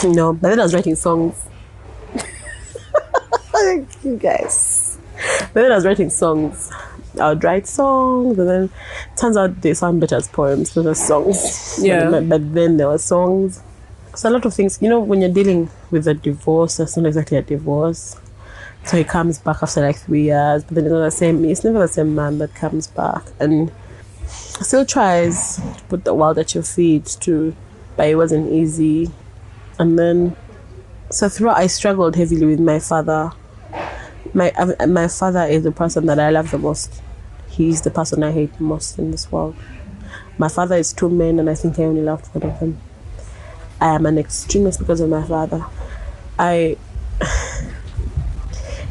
No, but then I was writing songs. You guys. But then I was writing songs. I would write songs, and then it turns out they sound better as poems than as songs. Yeah. But then there were songs. So a lot of things, you know, when you're dealing with a divorce, that's not exactly a divorce. So he comes back after like 3 years, but then it's never the same man that comes back, and still tries to put the world at your feet too, but it wasn't easy. And then, so throughout, I struggled heavily with my father. My father is the person that I love the most. He's the person I hate most in this world. My father is 2 men, and I think I only loved one of them. I am an extremist because of my father.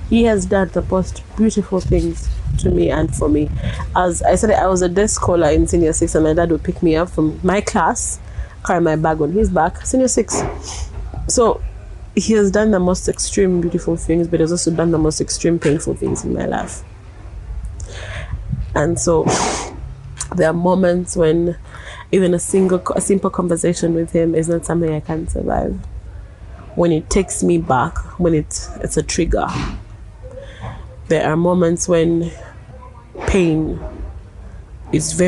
He has done the most beautiful things to me and for me. As I said, I was a desk caller in senior 6, and my dad would pick me up from my class, carry my bag on his back, senior 6. So he has done the most extreme beautiful things, but he's also done the most extreme painful things in my life. And so there are moments when even a simple conversation with him is not something I can survive. When it takes me back, when it's a trigger. There are moments when pain is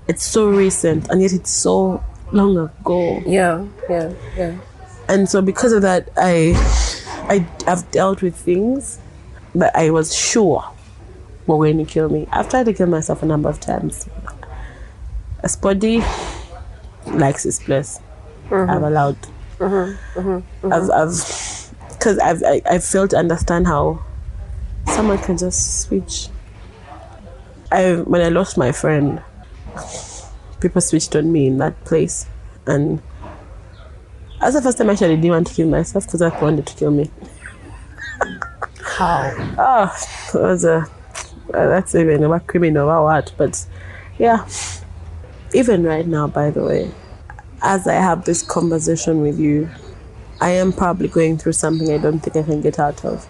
it's so recent, and yet it's so long ago. Yeah. And so because of that, I've dealt with things that I was sure were going to kill me. I've tried to kill myself a number of times. As body likes its place. I've allowed. I've failed to understand how someone can just switch. When I lost my friend, people switched on me in that place, and that's the first time I actually didn't want to kill myself, because I wanted to kill me. How? That's even a criminal or what, but yeah. Even right now, by the way, as I have this conversation with you, I am probably going through something I don't think I can get out of.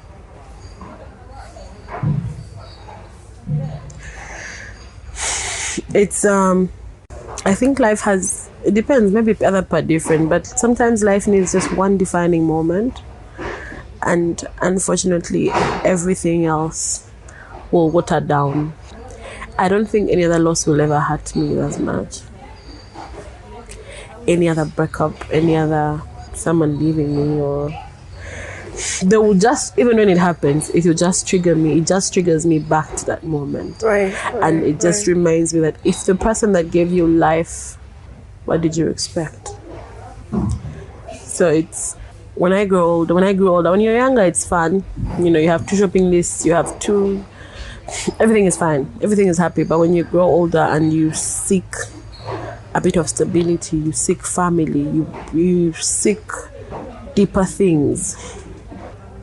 It's I think life it depends, maybe the other part different, but sometimes life needs just one defining moment, and unfortunately everything else will water down. I don't think any other loss will ever hurt me as much. Any other breakup, any other someone leaving me, or they will just, even when it happens, it will just trigger me. It just triggers me back to that moment. Right. And it just reminds me that if the person that gave you life, what did you expect? So it's when I grow older, when you're younger, it's fun. You know, you have 2 shopping lists, everything is fine, everything is happy. But when you grow older and you seek a bit of stability, you seek family, you seek deeper things,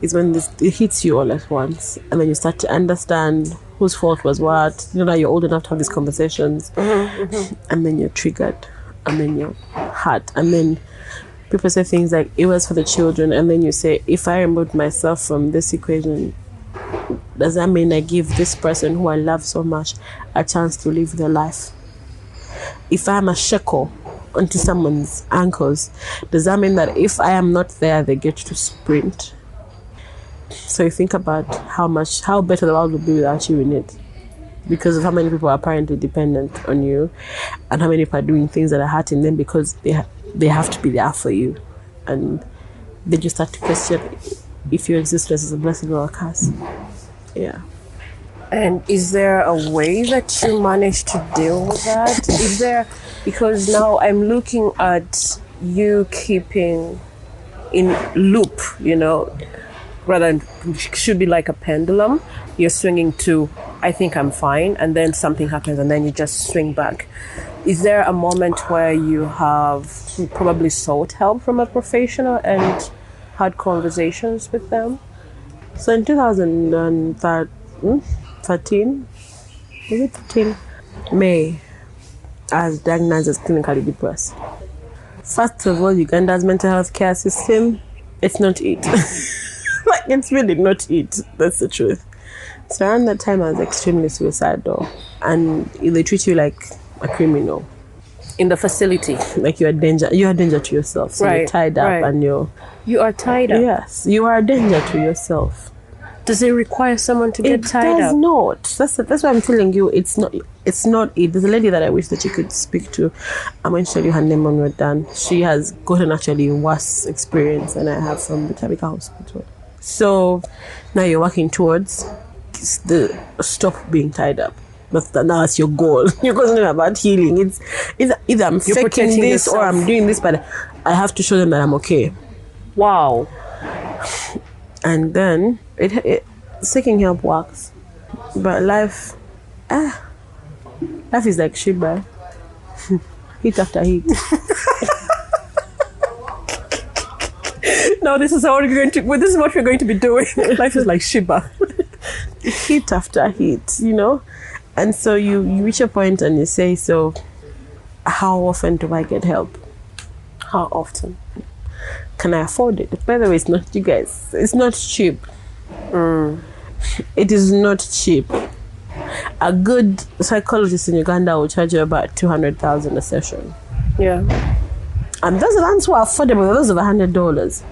is when it hits you all at once, and then you start to understand whose fault was what. You know, you're old enough to have these conversations, and then you're triggered, and then you're hurt, and then people say things like, it was for the children, and then you say, if I remove myself from this equation, does that mean I give this person who I love so much a chance to live their life? If I'm a shekel onto someone's ankles, does that mean that if I am not there, they get to sprint? So you think about how better the world would be without you in it, because of how many people are apparently dependent on you, and how many people are doing things that are hurting them because they have to be there for you, and they just start to question if your existence is a blessing or a curse. Yeah. And is there a way that you manage to deal with that? Is there, because now I'm looking at you keeping in loop, rather than should be like a pendulum. You're swinging to, I think I'm fine, and then something happens and then you just swing back. Is there a moment where you have probably sought help from a professional and had conversations with them? So in 2013, was it 13? May, I was diagnosed as clinically depressed. First of all, Uganda's mental health care system, it's not it. Like, it's really not it. That's the truth. So around that time, I was extremely suicidal, and they treat you like a criminal in the facility. Like you're a danger to yourself. So right, you're tied up, and you are tied up. Yes, you are a danger to yourself. Does it require someone to get tied up? It does not. That's why I'm telling you, it's not it. There's a lady that I wish that you could speak to. I'm going to tell you her name when we're done. She has gotten actually worse experience than I have from the Tabika Hospital. So now you're working towards the stop being tied up. That's your goal. Your goal is not about healing. It's either I'm faking this or I'm doing this, but I have to show them that I'm okay. Wow. And then seeking help works, but life is like Shiba, hit after hit. No, this is what we're going to be doing. Life is like Shiba, hit after hit, and so you reach a point and you say, so how often do I get help? How often? Can I afford it? By the way, it's not, you guys, it's not cheap. It is not cheap. A good psychologist in Uganda will charge you about 200,000 a session. Yeah. And those are the ones who are affordable. Those are $100.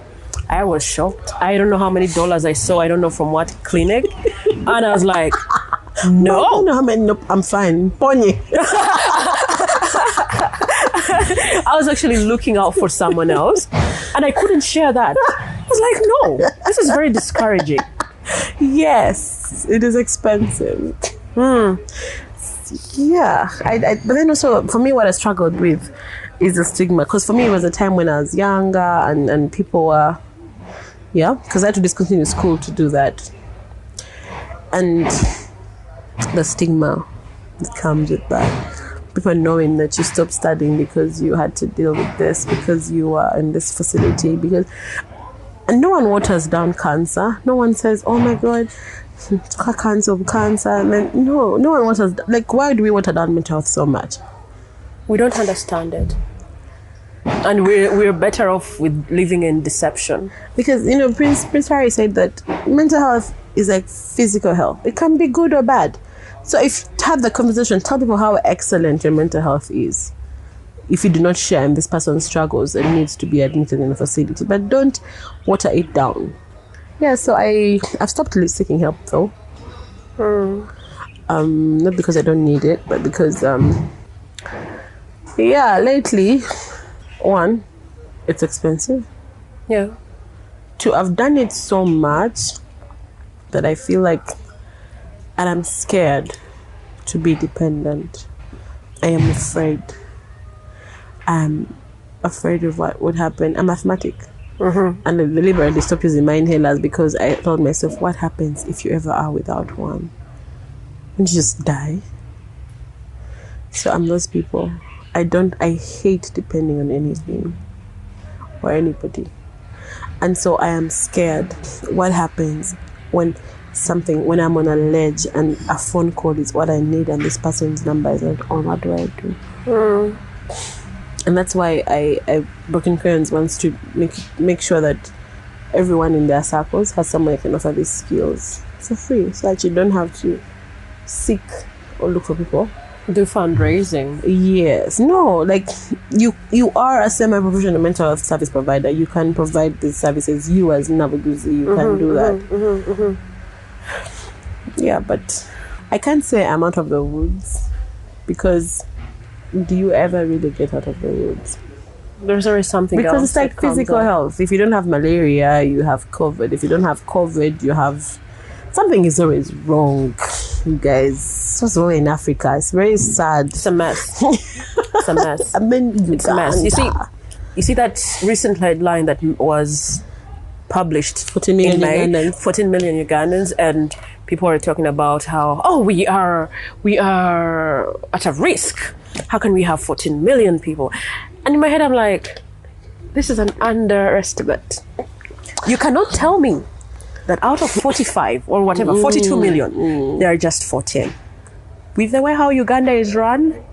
I was shocked. I don't know how many dollars I saw. I don't know from what clinic. And I was like, no. I don't know how many. Nope, I'm fine. Pony. I was actually looking out for someone else, and I couldn't share that. I was like, no, this is very discouraging. Yes, it is expensive. Yeah, but then also for me, what I struggled with is the stigma, because for me it was a time when I was younger and people were, because I had to discontinue school to do that, and the stigma that comes with that. People knowing that you stopped studying because you had to deal with this, because you were in this facility, and no one waters down cancer. No one says, oh my God, cancer, and then no one waters, like, why do we water down mental health so much? We don't understand it. And we're better off with living in deception. Because, Prince Harry said that mental health is like physical health. It can be good or bad. So if you have the conversation, tell people how excellent your mental health is. If you do not share in this person's struggles and needs to be admitted in a facility, but don't water it down. Yeah, so I've stopped seeking help though. Not because I don't need it, but because lately, one, it's expensive. Yeah. Two, I've done it so much that I feel like, and I'm scared to be dependent. I am afraid. I'm afraid of what would happen. I'm asthmatic. And I deliberately stopped using my inhalers because I told myself, what happens if you ever are without one? Won't you just die? So I'm those people. I hate depending on anything or anybody. And so I am scared. What happens when something, when I'm on a ledge and a phone call is what I need and this person's number is not on, what do I do? And that's why I Broken Crayons wants to make sure that everyone in their circles has someone who can offer these skills for free, so that you don't have to seek or look for people. Do fundraising. Yes. No, like you are a semi-professional mental health service provider. You can provide these services. You as Nabaguzi, you can do that. Yeah, but I can't say I'm out of the woods, because do you ever really get out of the woods? There's always something because else. It's like physical health. If you don't have malaria, you have COVID. If you don't have COVID, you have... Something is always wrong, you guys. What's wrong in Africa? It's very sad. It's a mess. It's a mess. I mean, it's a mess. You see that recent headline that was published 14 million in May, Ugandans. 14 million Ugandans, and people are talking about how we are at a risk. How can we have 14 million people? And in my head I'm like, this is an underestimate. You cannot tell me that out of 45 or whatever, 42 million, there are just 14. With the way how Uganda is run,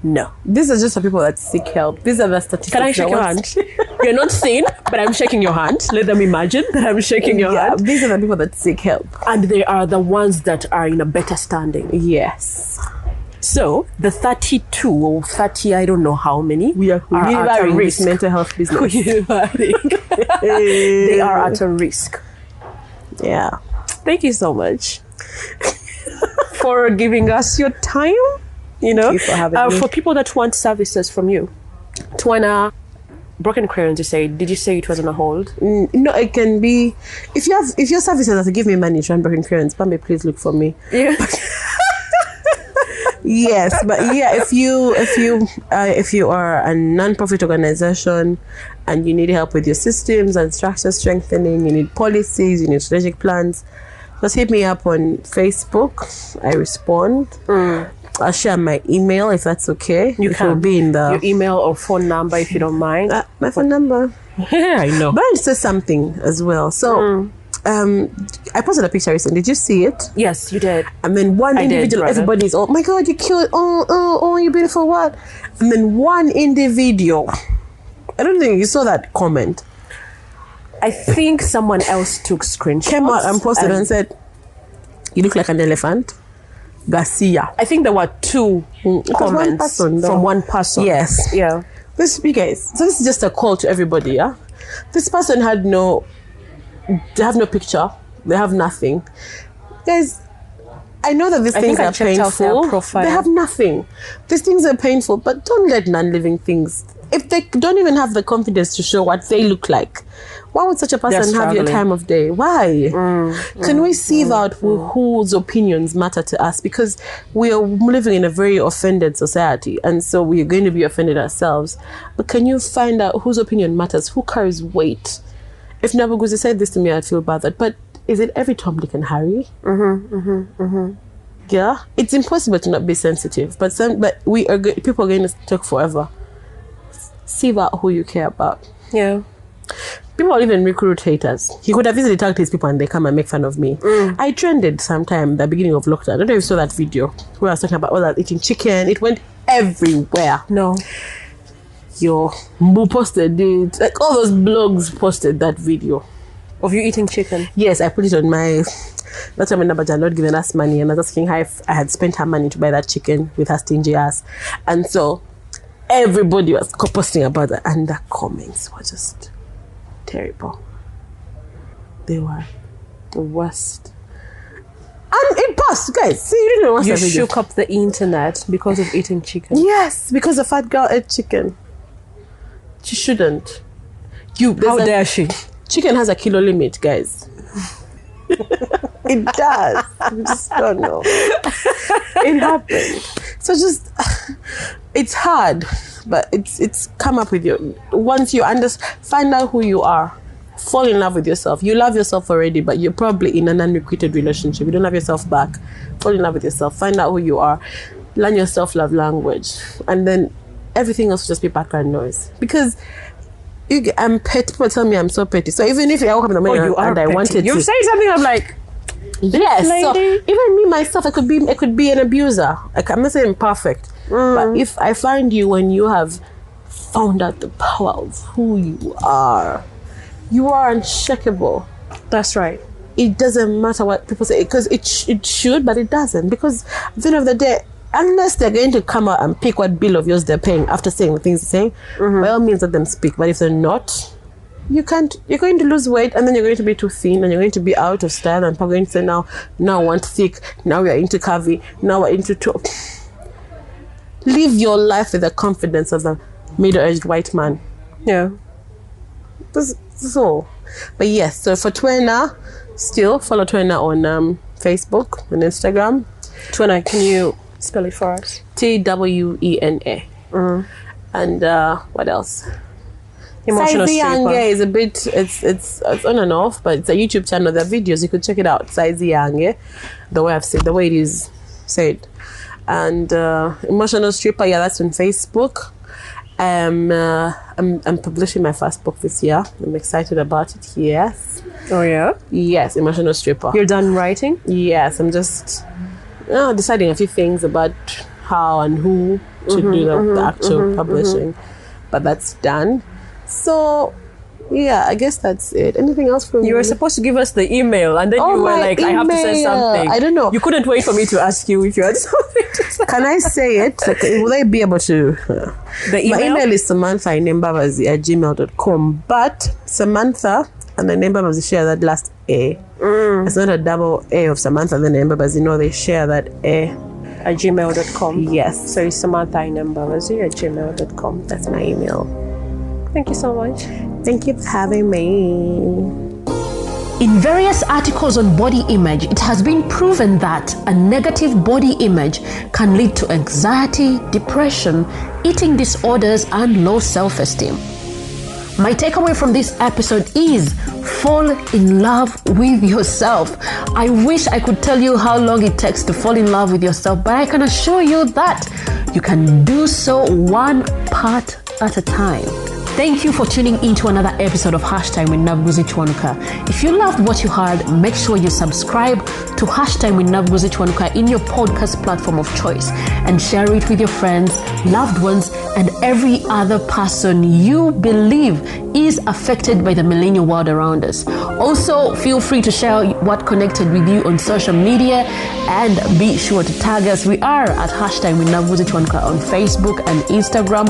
no. These are just the people that seek help. These are the statistics. Can I shake your hand? You're not seen, but I'm shaking your hand. Let them imagine that I'm shaking your hand. These are the people that seek help. And they are the ones that are in a better standing. Yes. So, the 32 or 30, I don't know how many, we are at a risk. Mental health business. They are at a risk. Yeah. Thank you so much for giving us your time. Thank you for having me. For people that want services from you, Twena, Broken Crayons, did you say it was on a hold? No, it can be. If your services are to give me money to run Broken Crayons, Bambi, please look for me. Yeah. Yes, but yeah, if you are a non-profit organization and you need help with your systems and structure strengthening, you need policies, you need strategic plans, just hit me up on Facebook. I respond. I'll share my email if that's okay. It will be in the your email or phone number if you don't mind. My phone number. Yeah, I know. But I say something as well. So. I posted a picture recently. Did you see it? Yes, you did. And then one individual, everybody's, oh my God, you're cute. Oh, you're beautiful. What? And then one individual, I don't think you saw that comment. I think someone else took screenshots. Came out and posted and said, you look like an elephant. Garcia. I think there were two comments from one person. Yes. Yeah. You guys, so this is just a call to everybody, yeah? This person they have no picture. They have nothing. Guys, I know that these things are painful. They have nothing. These things are painful, but don't let non-living things... If they don't even have the confidence to show what they look like, why would such a person have your time of day? Why? Can we sieve out whose opinions matter to us? Because we are living in a very offended society, and so we are going to be offended ourselves. But can you find out whose opinion matters? Who carries weight? If Nabaguzi said this to me, I'd feel bothered. But is it every Tom, Dick, and Harry? Yeah, it's impossible to not be sensitive. But people are going to talk forever. See out who you care about. Yeah. People will even recruit haters. He could have easily talked to his people and they come and make fun of me. I trended sometime at the beginning of lockdown. I don't know if you saw that video where I was talking about that eating chicken. It went everywhere. No. Yo, Mbu posted it. Like all those blogs posted that video. Of you eating chicken? Yes, I put it on my... That's why my Nabaja had not given us money, and I was asking her if I had spent her money to buy that chicken with her stingy ass. And so everybody was posting about that, and the comments were just terrible. They were the worst. And it passed, guys. See, you didn't watch that video. You shook up the internet because of eating chicken. Yes, because a fat girl ate chicken. She shouldn't. How dare she? Chicken has a kilo limit, guys. It does. You just don't know. It happened. So it's hard, but it's come up with you. Once you find out who you are, fall in love with yourself. You love yourself already, but you're probably in an unrequited relationship. You don't have yourself back. Fall in love with yourself. Find out who you are. Learn your self-love language, and then everything else will just be background noise. Because I'm petty. People tell me I'm so petty. So even if I woke up in the morning and I wanted to... You say something, I'm like... Yes, so lady. even me myself, I could be an abuser. Like, I'm not saying perfect, but if I find you when you have found out the power of who you are unshakable. That's right. It doesn't matter what people say, because it should, but it doesn't. Because at the end of the day, unless they're going to come out and pick what bill of yours they're paying after saying the things they're saying, by all means let them speak. But if they're not, you're going to lose weight, and then you're going to be too thin, and you're going to be out of style, and people are going to say, now I want thick, now we're into curvy, now we're into live your life with the confidence of a middle-aged white man. Yeah. That's all. But yes, so for Twena, still follow Twena on Facebook and Instagram. Twena, can you spell it for us? Twena. And what else? Emotional Size Yange stripper. is a bit, it's on and off, but it's a YouTube channel. There are videos, you could check it out. Size Yange, the way it is said. And emotional stripper, yeah, that's on Facebook. I'm publishing my first book this year. I'm excited about it. Yes. Oh yeah. Yes, emotional stripper. You're done writing? Yes, I'm just deciding a few things about how and who to do the actual publishing, but that's done. So yeah, I guess that's it. Anything else from You were supposed to give us the email, and then you were my like, I have to say email. something. I don't know. You couldn't wait for me to ask you if you had something to say. Can I say it? Like, will I be able to? The email? My email is Samantha Ainembabazi@gmail.com. But Samantha and Ainembabazi share that last A. It's not a double A of Samantha and Ainembabazi. No, they share that A. At gmail.com. Yes. So it's Samantha Ainembabazi@gmail.com. That's my email. Thank you so much. Thank you for having me. In various articles on body image, it has been proven that a negative body image can lead to anxiety, depression, eating disorders, and low self-esteem. My takeaway from this episode is fall in love with yourself. I wish I could tell you how long it takes to fall in love with yourself, but I can assure you that you can do so one part at a time. Thank you for tuning into another episode of Hashtime with Nabguzi Chwanuka. If you loved what you heard, make sure you subscribe to Hashtime with Nabguzi Chwanuka in your podcast platform of choice and share it with your friends, loved ones, and every other person you believe is affected by the millennial world around us. Also, feel free to share what connected with you on social media, and be sure to tag us. We are at Hashtime with Nabguzi Chwanuka on Facebook and Instagram,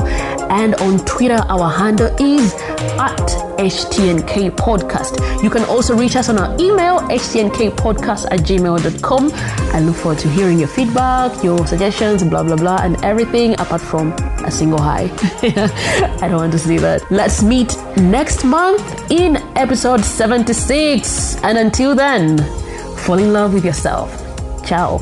and on Twitter, our handle is at HTNK Podcast. You can also reach us on our email, htnkpodcast@gmail.com. I look forward to hearing your feedback, your suggestions, blah, blah, blah, and everything apart from a single hi. I don't want to see that. Let's meet next month in episode 76. And until then, fall in love with yourself. Ciao.